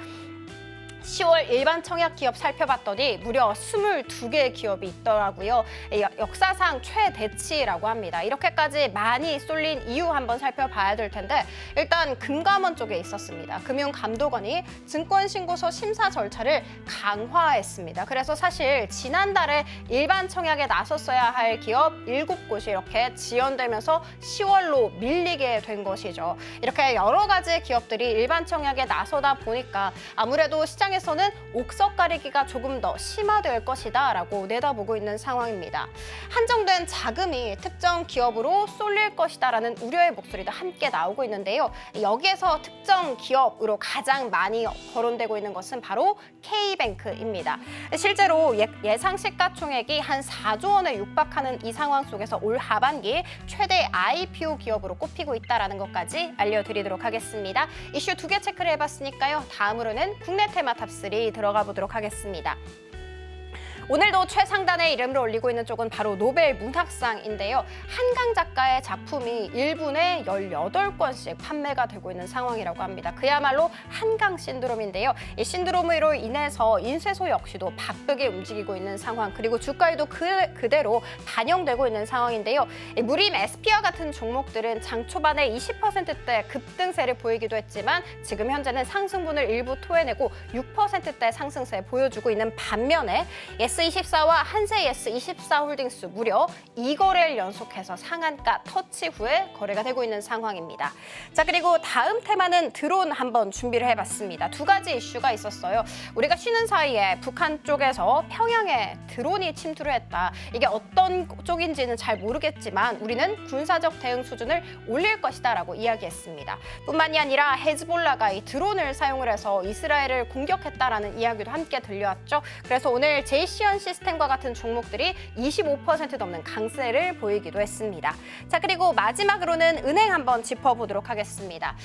10월 일반 청약 기업 살펴봤더니 무려 22개의 기업이 있더라고요. 역사상 최대치라고 합니다. 이렇게까지 많이 쏠린 이유 한번 살펴봐야 될 텐데 일단 금감원 쪽에 있었습니다. 금융감독원이 증권신고서 심사 절차를 강화했습니다. 그래서 사실 지난달에 일반 청약에 나섰어야 할 기업 7곳이 이렇게 지연되면서 10월로 밀리게 된 것이죠. 이렇게 여러 가지 기업들이 일반 청약에 나서다 보니까 아무래도 시장에 시장에서는 옥석 가리기가 조금 더 심화될 것이다라고 내다보고 있는 상황입니다. 한정된 자금이 특정 기업으로 쏠릴 것이다라는 우려의 목소리도 함께 나오고 있는데요. 여기에서 특정 기업으로 가장 많이 거론되고 있는 것은 바로 K뱅크입니다. 실제로 예상 시가총액이 한 4조 원에 육박하는 이 상황 속에서 올 하반기 최대 IPO 기업으로 꼽히고 있다는 것까지 알려드리도록 하겠습니다. 이슈 2개 체크를 해봤으니까요. 다음으로는 국내 테마 탑3 들어가 보도록 하겠습니다. 오늘도 최상단의 이름을 올리고 있는 쪽은 바로 노벨 문학상인데요. 한강 작가의 작품이 1분에 18권씩 판매가 되고 있는 상황이라고 합니다. 그야말로 한강 신드롬인데요. 이 신드롬으로 인해서 인쇄소 역시도 바쁘게 움직이고 있는 상황, 그리고 주가에도 그대로 반영되고 있는 상황인데요. 무림, SP와 같은 종목들은 장 초반에 20%대 급등세를 보이기도 했지만 지금 현재는 상승분을 일부 토해내고 6%대 상승세 보여주고 있는 반면에 S24와 한세 S24홀딩스 무려 2거래일 연속해서 상한가 터치 후에 거래가 되고 있는 상황입니다. 자, 그리고 다음 테마는 드론 한번 준비를 해봤습니다. 2가지 이슈가 있었어요. 우리가 쉬는 사이에 북한 쪽에서 평양에 드론이 침투를 했다. 이게 어떤 쪽인지는 잘 모르겠지만 우리는 군사적 대응 수준을 올릴 것이다라고 이야기했습니다. 뿐만이 아니라 헤즈볼라가 이 드론을 사용을 해서 이스라엘을 공격했다라는 이야기도 함께 들려왔죠. 그래서 오늘 제이시언 시스템과 같은 종목들이 25% 넘는 강세를 보이기도 했습니다. 자, 그리고 마지막으로는 은행 한번 짚어보도록 하겠습니다.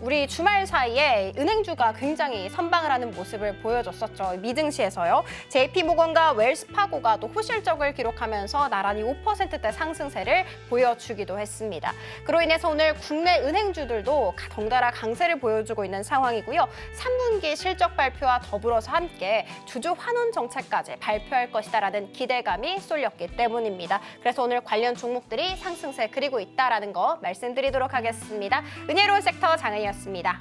우리 주말 사이에 은행주가 굉장히 선방을 하는 모습을 보여줬었죠. 미증시에서요. JP모건과 웰스파고가 또 호실적을 기록하면서 나란히 5%대 상승세를 보여주기도 했습니다. 그로 인해서 오늘 국내 은행주들도 덩달아 강세를 보여주고 있는 상황이고요. 3분기 실적 발표와 더불어서 함께 주주 환원 정책까지 발표할 것이다라는 기대감이 쏠렸기 때문입니다. 그래서 오늘 관련 종목들이 상승세 그리고 있다라는 거 말씀드리도록 하겠습니다. 은혜로운 섹터 장은이었습니다.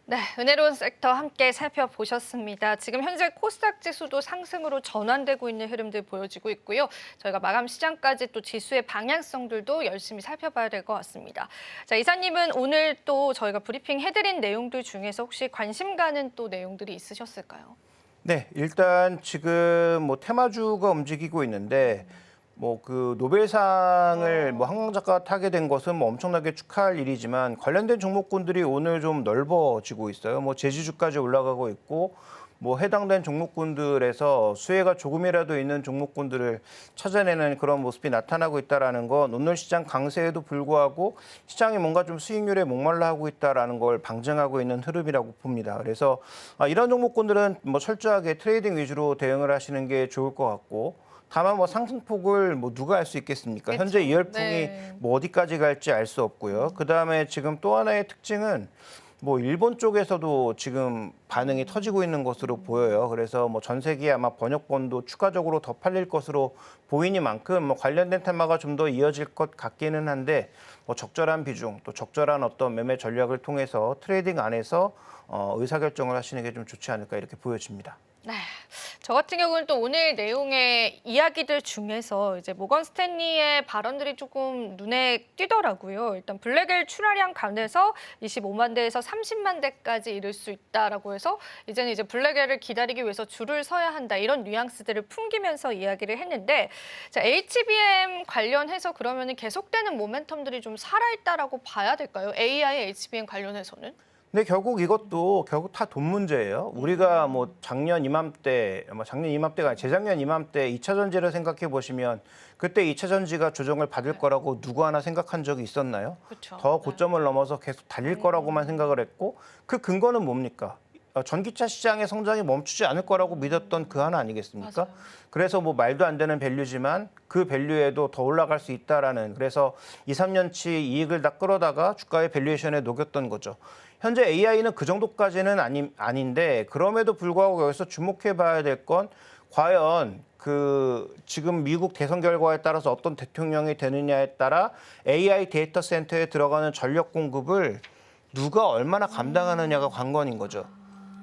네, 은혜로운 섹터 함께 살펴보셨습니다. 지금 현재 코스닥 지수도 상승으로 전환되고 있는 흐름들 보여지고 있고요. 저희가 마감 시장까지 또 지수의 방향성들도 열심히 살펴봐야 될 것 같습니다. 자, 이사님은 오늘 또 저희가 브리핑 해드린 내용들 중에서 혹시 관심 가는 또 내용들이 있으셨을까요? 네, 일단 지금 뭐 테마주가 움직이고 있는데 뭐 그 노벨상을 뭐 한강 작가가 타게 된 것은 뭐 엄청나게 축하할 일이지만 관련된 종목군들이 오늘 좀 넓어지고 있어요. 뭐 제지주까지 올라가고 있고 뭐 해당된 종목군들에서 수혜가 조금이라도 있는 종목군들을 찾아내는 그런 모습이 나타나고 있다라는 건 오늘 시장 강세에도 불구하고 시장이 뭔가 좀 수익률에 목말라 하고 있다라는 걸 방증하고 있는 흐름이라고 봅니다. 그래서 이런 종목군들은 뭐 철저하게 트레이딩 위주로 대응을 하시는 게 좋을 것 같고, 다만 뭐 상승폭을 뭐 누가 알 수 있겠습니까? 그렇죠. 현재 이 열풍이 네. 뭐 어디까지 갈지 알 수 없고요. 그다음에 지금 또 하나의 특징은 뭐 일본 쪽에서도 지금 반응이 터지고 있는 것으로 보여요. 그래서 뭐 전 세계 아마 번역본도 추가적으로 더 팔릴 것으로 보이니만큼 뭐 관련된 테마가 좀 더 이어질 것 같기는 한데, 뭐 적절한 비중 또 적절한 어떤 매매 전략을 통해서 트레이딩 안에서 의사결정을 하시는 게 좀 좋지 않을까 이렇게 보여집니다. 네, 저 같은 경우는 또 오늘 내용의 이야기들 중에서 이제 모건 스탠리의 발언들이 조금 눈에 띄더라고요. 일단 블랙웰 출하량 간에서 25만 대에서 30만 대까지 이를 수 있다라고 해서 이제는 이제 블랙웰을 기다리기 위해서 줄을 서야 한다, 이런 뉘앙스들을 풍기면서 이야기를 했는데, 자, HBM 관련해서 그러면은 계속되는 모멘텀들이 좀 살아있다라고 봐야 될까요? AI HBM 관련해서는? 근데 결국 이것도 결국 다 돈 문제예요. 우리가 뭐 작년 이맘때가 아니라 재작년 이맘때 2차 전지를 생각해 보시면 그때 2차 전지가 조정을 받을 거라고 누구 하나 생각한 적이 있었나요? 그렇죠. 더 고점을 넘어서 계속 달릴 거라고만 생각을 했고, 그 근거는 뭡니까? 전기차 시장의 성장이 멈추지 않을 거라고 믿었던 그 하나 아니겠습니까? 맞아요. 그래서 뭐 말도 안 되는 밸류지만 그 밸류에도 더 올라갈 수 있다라는 그래서 2, 3년치 이익을 다 끌어다가 주가의 밸류에이션에 녹였던 거죠. 현재 AI는 그 정도까지는 아닌데 그럼에도 불구하고 여기서 주목해 봐야 될 건 과연 그 지금 미국 대선 결과에 따라서 어떤 대통령이 되느냐에 따라 AI 데이터 센터에 들어가는 전력 공급을 누가 얼마나 감당하느냐가 관건인 거죠.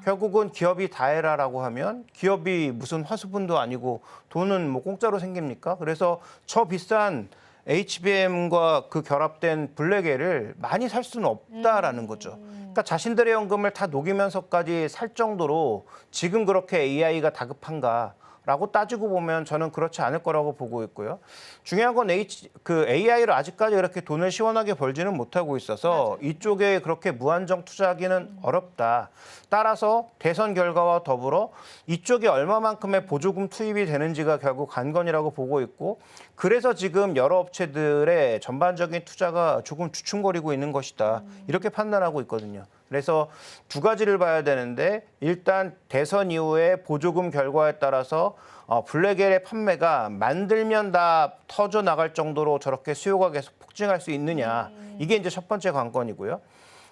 결국은 기업이 다 해라라고 하면 기업이 무슨 화수분도 아니고 돈은 뭐 공짜로 생깁니까? 그래서 저 비싼 HBM과 그 결합된 블랙엘을 많이 살 수는 없다라는 거죠. 그러니까 자신들의 연금을 다 녹이면서까지 살 정도로 지금 그렇게 AI가 다급한가? 라고 따지고 보면 저는 그렇지 않을 거라고 보고 있고요. 중요한 건 AI를 아직까지 그렇게 돈을 시원하게 벌지는 못하고 있어서 이쪽에 그렇게 무한정 투자하기는 어렵다. 따라서 대선 결과와 더불어 이쪽에 얼마만큼의 보조금 투입이 되는지가 결국 관건이라고 보고 있고 그래서 지금 여러 업체들의 전반적인 투자가 조금 주춤거리고 있는 것이다. 이렇게 판단하고 있거든요. 그래서 두 가지를 봐야 되는데 일단 대선 이후에 보조금 결과에 따라서 블랙엘의 판매가 만들면 다 터져 나갈 정도로 저렇게 수요가 계속 폭증할 수 있느냐. 이게 이제 첫 번째 관건이고요.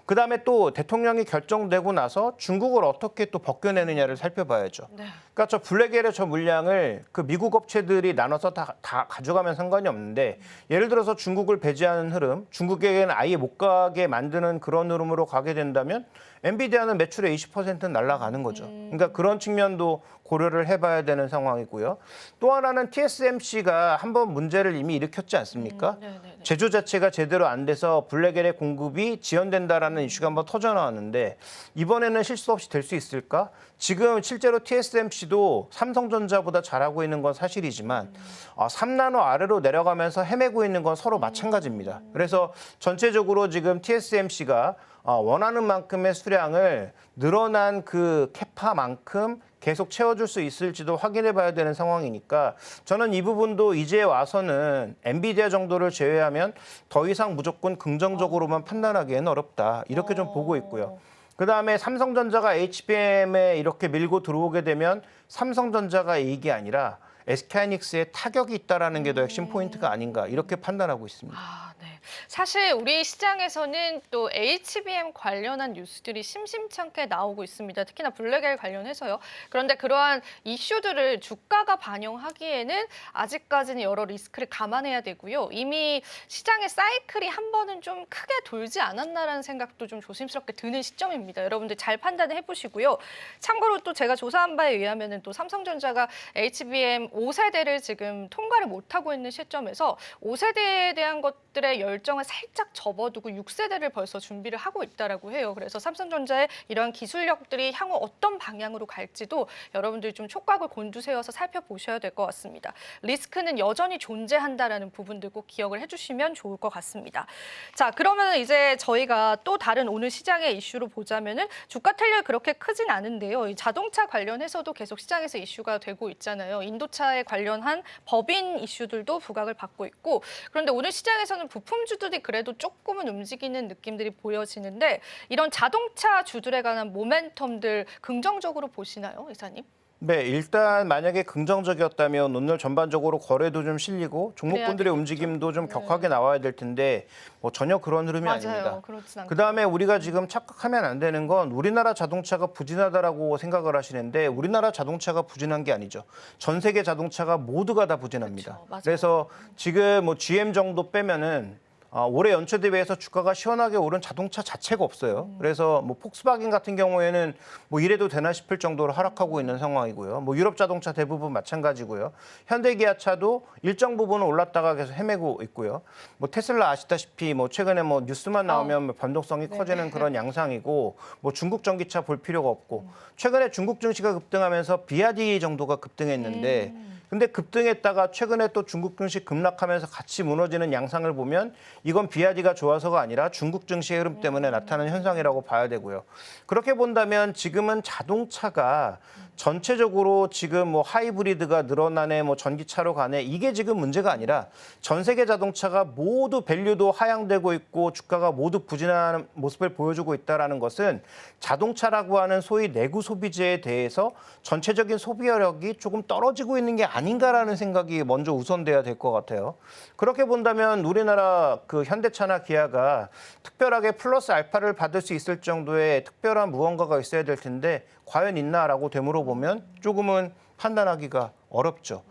그다음에 또 대통령이 결정되고 나서 중국을 어떻게 또 벗겨내느냐를 살펴봐야죠. 네. 그러니까 저 블랙엘의 저 물량을 그 미국 업체들이 나눠서 다 가져가면 상관이 없는데 예를 들어서 중국을 배제하는 흐름, 중국에게는 아예 못 가게 만드는 그런 흐름으로 가게 된다면 엔비디아는 매출의 20%는 날아가는 거죠. 그러니까 그런 측면도 고려를 해봐야 되는 상황이고요. 또 하나는 TSMC가 한번 문제를 이미 일으켰지 않습니까? 제조 자체가 제대로 안 돼서 블랙엘의 공급이 지연된다라는 이슈가 한번 터져 나왔는데 이번에는 실수 없이 될 수 있을까? 지금 실제로 TSMC도 삼성전자보다 잘하고 있는 건 사실이지만 3나노 아래로 내려가면서 헤매고 있는 건 서로 마찬가지입니다. 그래서 전체적으로 지금 TSMC가 원하는 만큼의 수량을 늘어난 그 캐파만큼 계속 채워줄 수 있을지도 확인해 봐야 되는 상황이니까 저는 이 부분도 이제 와서는 엔비디아 정도를 제외하면 더 이상 무조건 긍정적으로만 판단하기에는 어렵다. 이렇게 좀 보고 있고요. 그다음에 삼성전자가 HBM에 이렇게 밀고 들어오게 되면 삼성전자가 이익이 아니라 SK하이닉스에 타격이 있다라는 게 더 핵심 포인트가 아닌가 이렇게 판단하고 있습니다. 네. 사실 우리 시장에서는 또 HBM 관련한 뉴스들이 심심찮게 나오고 있습니다. 특히나 블랙엘 관련해서요. 그런데 그러한 이슈들을 주가가 반영하기에는 아직까지는 여러 리스크를 감안해야 되고요. 이미 시장의 사이클이 한 번은 좀 크게 돌지 않았나라는 생각도 좀 조심스럽게 드는 시점입니다. 여러분들 잘 판단을 해보시고요. 참고로 또 제가 조사한 바에 의하면 또 삼성전자가 HBM 5세대를 지금 통과를 못하고 있는 시점에서 5세대에 대한 것들의 열정을 살짝 접어두고 6세대를 벌써 준비를 하고 있다라고 해요. 그래서 삼성전자의 이러한 기술력들이 향후 어떤 방향으로 갈지도 여러분들이 좀 촉각을 곤두세워서 살펴보셔야 될 것 같습니다. 리스크는 여전히 존재한다라는 부분들 꼭 기억을 해주시면 좋을 것 같습니다. 자, 그러면 이제 저희가 또 다른 오늘 시장의 이슈로 보자면은 주가 탄력이 그렇게 크진 않은데요. 이 자동차 관련해서도 계속 시장에서 이슈가 되고 있잖아요. 인도차에 관련한 법인 이슈들도 부각을 받고 있고 그런데 오늘 시장에서는 부품주들이 그래도 조금은 움직이는 느낌들이 보여지는데 이런 자동차 주들에 관한 모멘텀들 긍정적으로 보시나요, 이사님? 네, 일단 만약에 긍정적이었다면 오늘 전반적으로 거래도 좀 실리고 종목군들의 움직임도 좀 격하게 나와야 될 텐데 뭐 전혀 그런 흐름이 아닙니다. 그렇진 않고. 그다음에 우리가 지금 착각하면 안 되는 건 우리나라 자동차가 부진하다라고 생각을 하시는데 우리나라 자동차가 부진한 게 아니죠. 전 세계 자동차가 모두가 다 부진합니다. 그렇죠, 맞아요. 그래서 지금 뭐 GM 정도 빼면은 올해 연초 대비해서 주가가 시원하게 오른 자동차 자체가 없어요. 그래서 뭐 폭스바겐 같은 경우에는 뭐 이래도 되나 싶을 정도로 하락하고 있는 상황이고요. 뭐 유럽 자동차 대부분 마찬가지고요. 현대기아차도 일정 부분은 올랐다가 계속 헤매고 있고요. 뭐 테슬라 아시다시피 뭐 최근에 뭐 뉴스만 나오면 변동성이 커지는 그런 양상이고 뭐 중국 전기차 볼 필요가 없고 최근에 중국 증시가 급등하면서 비아디 정도가 급등했는데 근데 급등했다가 최근에 또 중국 증시 급락하면서 같이 무너지는 양상을 보면 이건 BRD가 좋아서가 아니라 중국 증시의 흐름 때문에 나타나는 현상이라고 봐야 되고요. 그렇게 본다면 지금은 자동차가 전체적으로 지금 뭐 하이브리드가 늘어나네, 뭐 전기차로 가네, 이게 지금 문제가 아니라 전 세계 자동차가 모두 밸류도 하향되고 있고 주가가 모두 부진한 모습을 보여주고 있다는 것은 자동차라고 하는 소위 내구 소비재에 대해서 전체적인 소비력이 조금 떨어지고 있는 게 아닌가라는 생각이 먼저 우선돼야 될 것 같아요. 그렇게 본다면 우리나라 그 현대차나 기아가 특별하게 플러스 알파를 받을 수 있을 정도의 특별한 무언가가 있어야 될 텐데 과연 있나라고 되물어보면 조금은 판단하기가 어렵죠.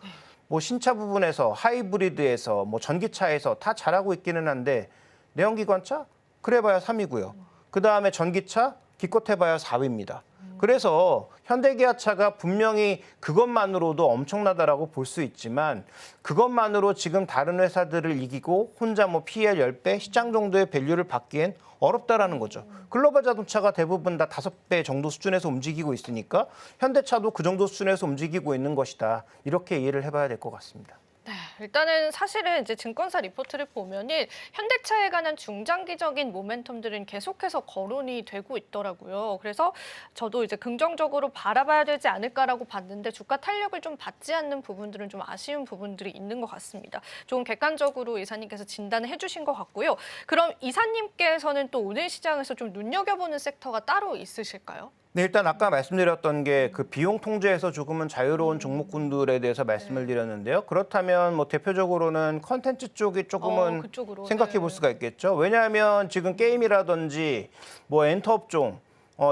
뭐 신차 부분에서 하이브리드에서 뭐 전기차에서 다 잘하고 있기는 한데 내연기관차 그래봐야 3위고요. 그다음에 전기차 기껏해봐야 4위입니다. 그래서 현대기아차가 분명히 그것만으로도 엄청나다라고 볼 수 있지만 그것만으로 지금 다른 회사들을 이기고 혼자 뭐 PL 10배 시장 정도의 밸류를 받기엔 어렵다라는 거죠. 글로벌 자동차가 대부분 다 5배 정도 수준에서 움직이고 있으니까 현대차도 그 정도 수준에서 움직이고 있는 것이다. 이렇게 이해를 해봐야 될 것 같습니다. 네, 일단은 사실은 이제 증권사 리포트를 보면은 현대차에 관한 중장기적인 모멘텀들은 계속해서 거론이 되고 있더라고요. 그래서 저도 이제 긍정적으로 바라봐야 되지 않을까라고 봤는데 주가 탄력을 좀 받지 않는 부분들은 좀 아쉬운 부분들이 있는 것 같습니다. 좀 객관적으로 이사님께서 진단을 해주신 것 같고요. 그럼 이사님께서는 또 오늘 시장에서 좀 눈여겨보는 섹터가 따로 있으실까요? 네, 일단 아까 말씀드렸던 게 그 비용 통제에서 조금은 자유로운 종목군들에 대해서 말씀을 드렸는데요. 그렇다면 뭐 대표적으로는 컨텐츠 쪽이 조금은 그쪽으로, 생각해 볼 수가 있겠죠. 왜냐하면 지금 게임이라든지 뭐 엔터 업종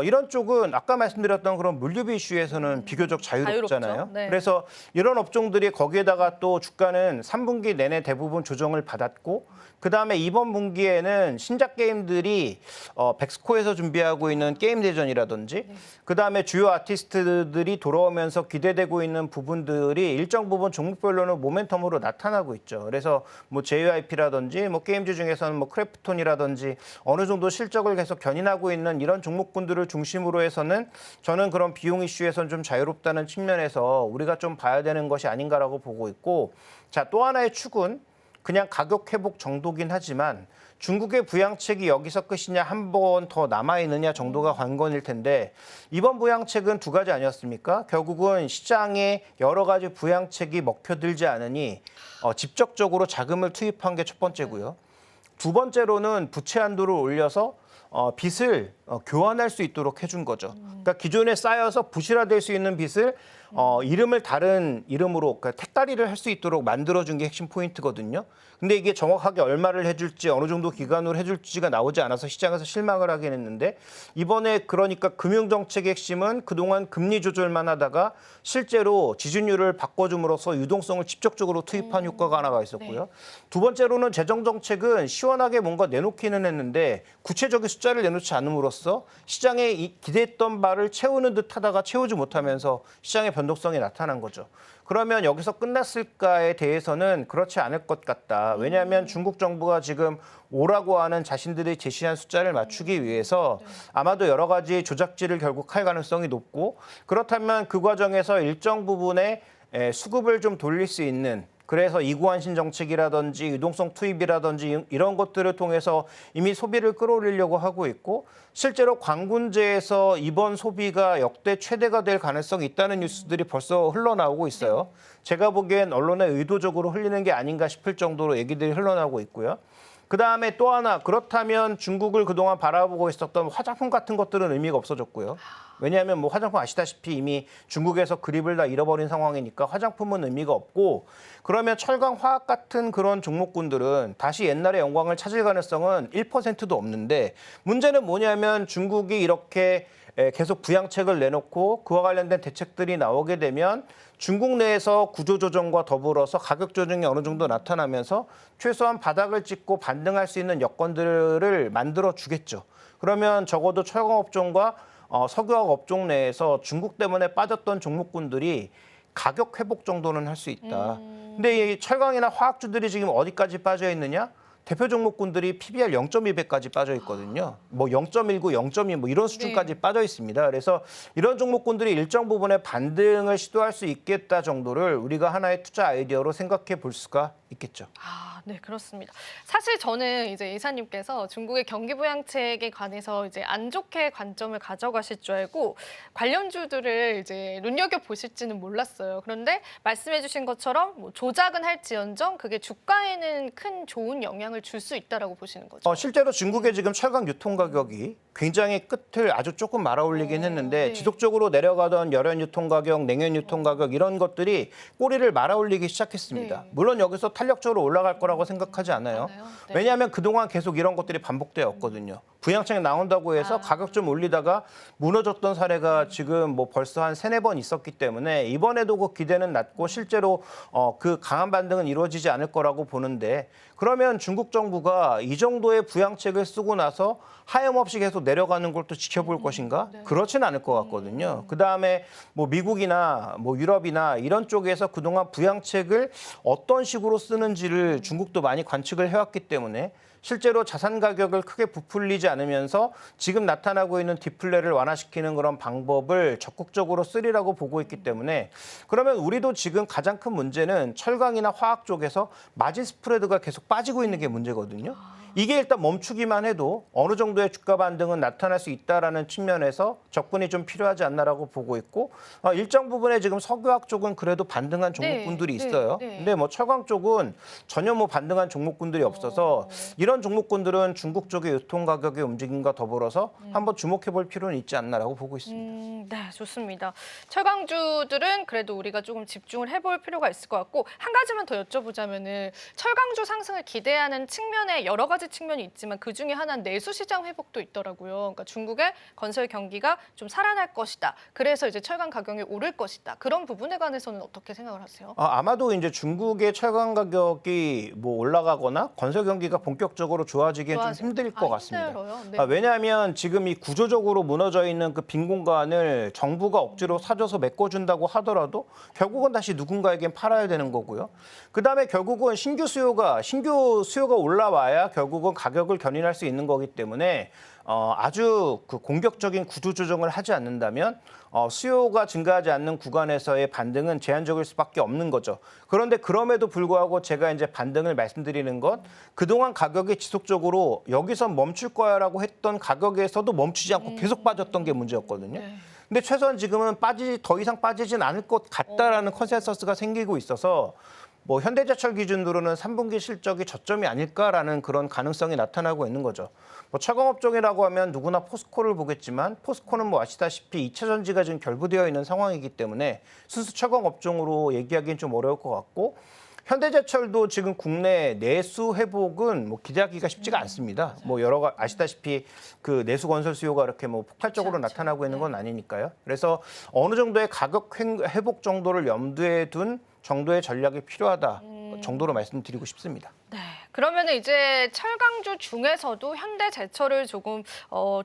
이런 쪽은 아까 말씀드렸던 그런 물류비 이슈에서는 비교적 자유롭잖아요. 자유롭죠. 네. 그래서 이런 업종들이 거기에다가 또 주가는 3분기 내내 대부분 조정을 받았고 그다음에 이번 분기에는 신작 게임들이 백스코에서 준비하고 있는 게임 대전이라든지 그다음에 주요 아티스트들이 돌아오면서 기대되고 있는 부분들이 일정 부분 종목별로는 모멘텀으로 나타나고 있죠. 그래서 뭐 JYP라든지 뭐 게임주 중에서는 뭐 크래프톤이라든지 어느 정도 실적을 계속 견인하고 있는 이런 종목군들을 중심으로 해서는 저는 그런 비용 이슈에서는 좀 자유롭다는 측면에서 우리가 좀 봐야 되는 것이 아닌가라고 보고 있고 자, 또 하나의 축은 그냥 가격 회복 정도긴 하지만 중국의 부양책이 여기서 끝이냐 한 번 더 남아있느냐 정도가 관건일 텐데 이번 부양책은 두 가지 아니었습니까? 결국은 시장에 여러 가지 부양책이 먹혀들지 않으니 직접적으로 자금을 투입한 게 첫 번째고요. 두 번째로는 부채 한도를 올려서 빚을 교환할 수 있도록 해준 거죠. 그러니까 기존에 쌓여서 부실화될 수 있는 빚을 이름을 다른 이름으로 그러니까 택다리를 할 수 있도록 만들어준 게 핵심 포인트거든요. 근데 이게 정확하게 얼마를 해줄지 어느 정도 기간으로 해줄지가 나오지 않아서 시장에서 실망을 하긴 했는데 이번에 그러니까 금융정책의 핵심은 그동안 금리 조절만 하다가 실제로 지준율을 바꿔줌으로써 유동성을 직접적으로 투입한 효과가 하나가 있었고요. 네. 두 번째로는 재정정책은 시원하게 뭔가 내놓기는 했는데 구체적인 숫자를 내놓지 않음으로써 시장에 기대했던 바를 채우는 듯 하다가 채우지 못하면서 시장의 변동성이 나타난 거죠. 그러면 여기서 끝났을까에 대해서는 그렇지 않을 것 같다. 왜냐하면 중국 정부가 지금 5라고 하는 자신들이 제시한 숫자를 맞추기 위해서 아마도 여러 가지 조작질을 결국 할 가능성이 높고 그렇다면 그 과정에서 일정 부분의 수급을 좀 돌릴 수 있는 그래서 이구환신 정책이라든지 유동성 투입이라든지 이런 것들을 통해서 이미 소비를 끌어올리려고 하고 있고 실제로 관군제에서 이번 소비가 역대 최대가 될 가능성이 있다는 뉴스들이 벌써 흘러나오고 있어요. 제가 보기엔 언론에 의도적으로 흘리는 게 아닌가 싶을 정도로 얘기들이 흘러나오고 있고요. 그다음에 또 하나 그렇다면 중국을 그동안 바라보고 있었던 화장품 같은 것들은 의미가 없어졌고요. 왜냐하면 뭐 화장품 아시다시피 이미 중국에서 그립을 다 잃어버린 상황이니까 화장품은 의미가 없고 그러면 철강 화학 같은 그런 종목군들은 다시 옛날의 영광을 찾을 가능성은 1%도 없는데 문제는 뭐냐면 중국이 이렇게 계속 부양책을 내놓고 그와 관련된 대책들이 나오게 되면 중국 내에서 구조조정과 더불어서 가격 조정이 어느 정도 나타나면서 최소한 바닥을 찍고 반등할 수 있는 여건들을 만들어 주겠죠. 그러면 적어도 철강업종과 석유화학 업종 내에서 중국 때문에 빠졌던 종목군들이 가격 회복 정도는 할 수 있다. 근데 이 철강이나 화학주들이 지금 어디까지 빠져 있느냐? 대표 종목군들이 PBR 0.2배까지 빠져 있거든요. 뭐 0.19, 0.2 뭐 이런 수준까지 빠져 있습니다. 그래서 이런 종목군들이 일정 부분의 반등을 시도할 수 있겠다 정도를 우리가 하나의 투자 아이디어로 생각해 볼 수가 있겠죠. 네, 그렇습니다. 사실 저는 이제 이사님께서 중국의 경기 부양책에 관해서 이제 안 좋게 관점을 가져가실 줄 알고 관련주들을 이제 눈여겨 보실지는 몰랐어요. 그런데 말씀해주신 것처럼 뭐 조작은 할지언정 그게 주가에는 큰 좋은 영향을 줄 수 있다라고 보시는 거죠. 실제로 중국의 지금 철강 유통 가격이 굉장히 끝을 아주 조금 말아올리긴 했는데 네. 지속적으로 내려가던 열연 유통 가격, 냉연 유통 가격 이런 것들이 꼬리를 말아올리기 시작했습니다. 네. 물론 여기서 탄력적으로 올라갈 거라고 생각하지 않아요. 네. 왜냐하면 그동안 계속 이런 것들이 반복되었거든요. 부양책이 나온다고 해서 가격 좀 올리다가 무너졌던 사례가 지금 뭐 벌써 한 3-4번 있었기 때문에 이번에도 그 기대는 낮고 실제로 그 강한 반등은 이루어지지 않을 거라고 보는데 그러면 중국 정부가 이 정도의 부양책을 쓰고 나서 하염없이 계속 내려가는 걸 또 지켜볼 것인가? 그렇진 않을 것 같거든요. 그다음에 뭐 미국이나 뭐 유럽이나 이런 쪽에서 그동안 부양책을 어떤 식으로 쓰는지를 중국도 많이 관측을 해왔기 때문에 실제로 자산 가격을 크게 부풀리지 않으면서 지금 나타나고 있는 디플레를 완화시키는 그런 방법을 적극적으로 쓰리라고 보고 있기 때문에 그러면 우리도 지금 가장 큰 문제는 철강이나 화학 쪽에서 마진 스프레드가 계속 빠지고 있는 게 문제거든요. 이게 일단 멈추기만 해도 어느 정도의 주가 반등은 나타날 수 있다라는 측면에서 접근이 좀 필요하지 않나라고 보고 있고 일정 부분에 지금 석유화학 쪽은 그래도 반등한 종목군들이 있어요. 근데 뭐 철강 쪽은 전혀 뭐 반등한 종목군들이 없어서 이런 종목군들은 중국 쪽의 유통 가격의 움직임과 더불어서 한번 주목해 볼 필요는 있지 않나라고 보고 있습니다. 네, 좋습니다. 철강주들은 그래도 우리가 조금 집중을 해볼 필요가 있을 것 같고 한 가지만 더 여쭤보자면은 철강주 상승을 기대하는 측면에 여러 가지 측면이 있지만 그 중에 하나는 내수 시장 회복도 있더라고요. 그러니까 중국의 건설 경기가 좀 살아날 것이다. 그래서 이제 철강 가격이 오를 것이다. 그런 부분에 관해서는 어떻게 생각을 하세요? 아마도 이제 중국의 철강 가격이 뭐 올라가거나 건설 경기가 본격적으로 좋아지기엔 좀 힘들 것 같습니다. 힘들어요? 네. 왜냐하면 지금 이 구조적으로 무너져 있는 그 빈 공간을 정부가 억지로 사줘서 메꿔준다고 하더라도 결국은 다시 누군가에겐 팔아야 되는 거고요. 그다음에 결국은 신규 수요가 올라와야 결국은 가격을 견인할 수 있는 거기 때문에 아주 그 공격적인 구조 조정을 하지 않는다면 수요가 증가하지 않는 구간에서의 반등은 제한적일 수밖에 없는 거죠. 그런데 그럼에도 불구하고 제가 이제 반등을 말씀드리는 건 그동안 가격이 지속적으로 여기서 멈출 거야라고 했던 가격에서도 멈추지 않고 계속 빠졌던 게 문제였거든요. 근데 최소한 지금은 더 이상 빠지진 않을 것 같다라는 컨센서스가 생기고 있어서 뭐 현대제철 기준으로는 3분기 실적이 저점이 아닐까라는 그런 가능성이 나타나고 있는 거죠. 뭐 철강업종이라고 하면 누구나 포스코를 보겠지만 포스코는 뭐 아시다시피 2차 전지가 지금 결부되어 있는 상황이기 때문에 순수 철강업종으로 얘기하기는 좀 어려울 것 같고 현대제철도 지금 국내 내수 회복은 뭐 기대하기가 쉽지가 않습니다. 뭐 아시다시피 그 내수 건설 수요가 이렇게 뭐 폭발적으로 나타나고 있는 건 아니니까요. 그래서 어느 정도의 가격 회복 정도를 염두에 둔 정도의 전략이 필요하다 정도로 말씀드리고 싶습니다. 네, 그러면 이제 철강주 중에서도 현대제철을 조금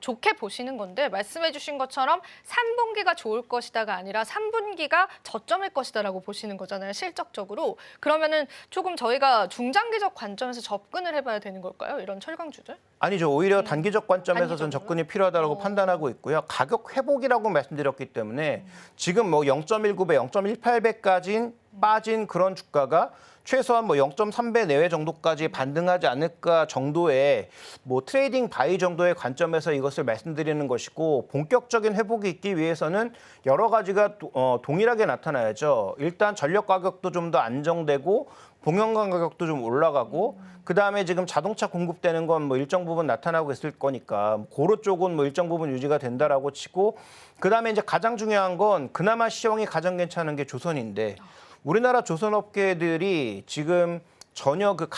좋게 보시는 건데 말씀해주신 것처럼 3분기가 좋을 것이다가 아니라 3분기가 저점일 것이다라고 보시는 거잖아요, 실적적으로. 그러면은 조금 저희가 중장기적 관점에서 접근을 해봐야 되는 걸까요, 이런 철강주들? 아니죠. 오히려 단기적 관점에서 전 단기적으로? 접근이 필요하다고 판단하고 있고요. 가격 회복이라고 말씀드렸기 때문에 지금 뭐 0.19배, 0.18배까지 빠진 그런 주가가 최소한 뭐 0.3배 내외 정도까지 반등하지 않을까 정도의 뭐 트레이딩 바이 정도의 관점에서 이것을 말씀드리는 것이고 본격적인 회복이 있기 위해서는 여러 가지가 동일하게 나타나야죠. 일단 전력 가격도 좀 더 안정되고 동연강 가격도 좀 올라가고 그다음에 지금 자동차 공급되는 건 뭐 일정 부분 나타나고 있을 거니까 고로 쪽은 뭐 일정 부분 유지가 된다라고 치고 그다음에 이제 가장 중요한 건 그나마 시황이 가장 괜찮은 게 조선인데 우리나라 조선업계들이 지금 전혀 그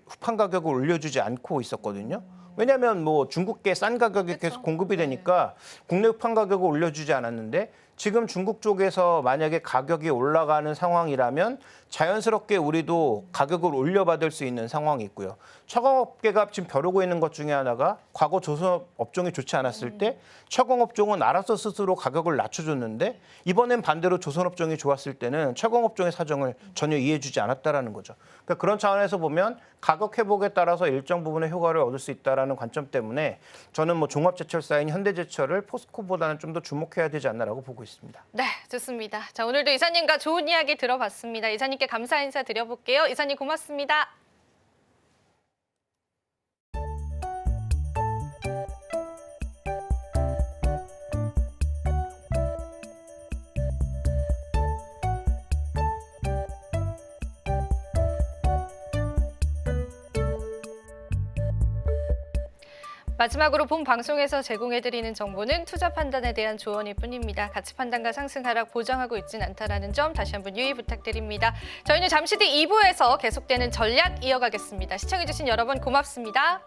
후판 가격을 올려주지 않고 있었거든요. 왜냐하면 뭐 중국계 싼 가격이 계속 공급이 되니까 국내 후판 가격을 올려주지 않았는데 지금 중국 쪽에서 만약에 가격이 올라가는 상황이라면 자연스럽게 우리도 가격을 올려받을 수 있는 상황이 있고요. 처광업계가 지금 벼르고 있는 것 중에 하나가 과거 조선업 업종이 좋지 않았을 때 처광업종은 알아서 스스로 가격을 낮춰줬는데 이번엔 반대로 조선업종이 좋았을 때는 처광업종의 사정을 전혀 이해해주지 않았다라는 거죠. 그러니까 그런 차원에서 보면 가격 회복에 따라서 일정 부분의 효과를 얻을 수 있다라는 관점 때문에 저는 뭐 종합제철사인 현대제철을 포스코보다는 좀 더 주목해야 되지 않나라고 보고 있습니다. 네, 좋습니다. 자, 오늘도 이사님과 좋은 이야기 들어봤습니다. 이사님께 감사 인사 드려볼게요. 이사님 고맙습니다. 마지막으로 본 방송에서 제공해드리는 정보는 투자 판단에 대한 조언일 뿐입니다. 가치 판단과 상승 하락 보장하고 있지는 않다는 점 다시 한번 유의 부탁드립니다. 저희는 잠시 뒤 2부에서 계속되는 전략 이어가겠습니다. 시청해주신 여러분 고맙습니다.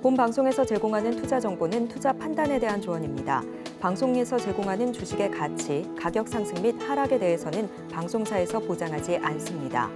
본 방송에서 제공하는 투자 정보는 투자 판단에 대한 조언입니다. 방송에서 제공하는 주식의 가치, 가격 상승 및 하락에 대해서는 방송사에서 보장하지 않습니다.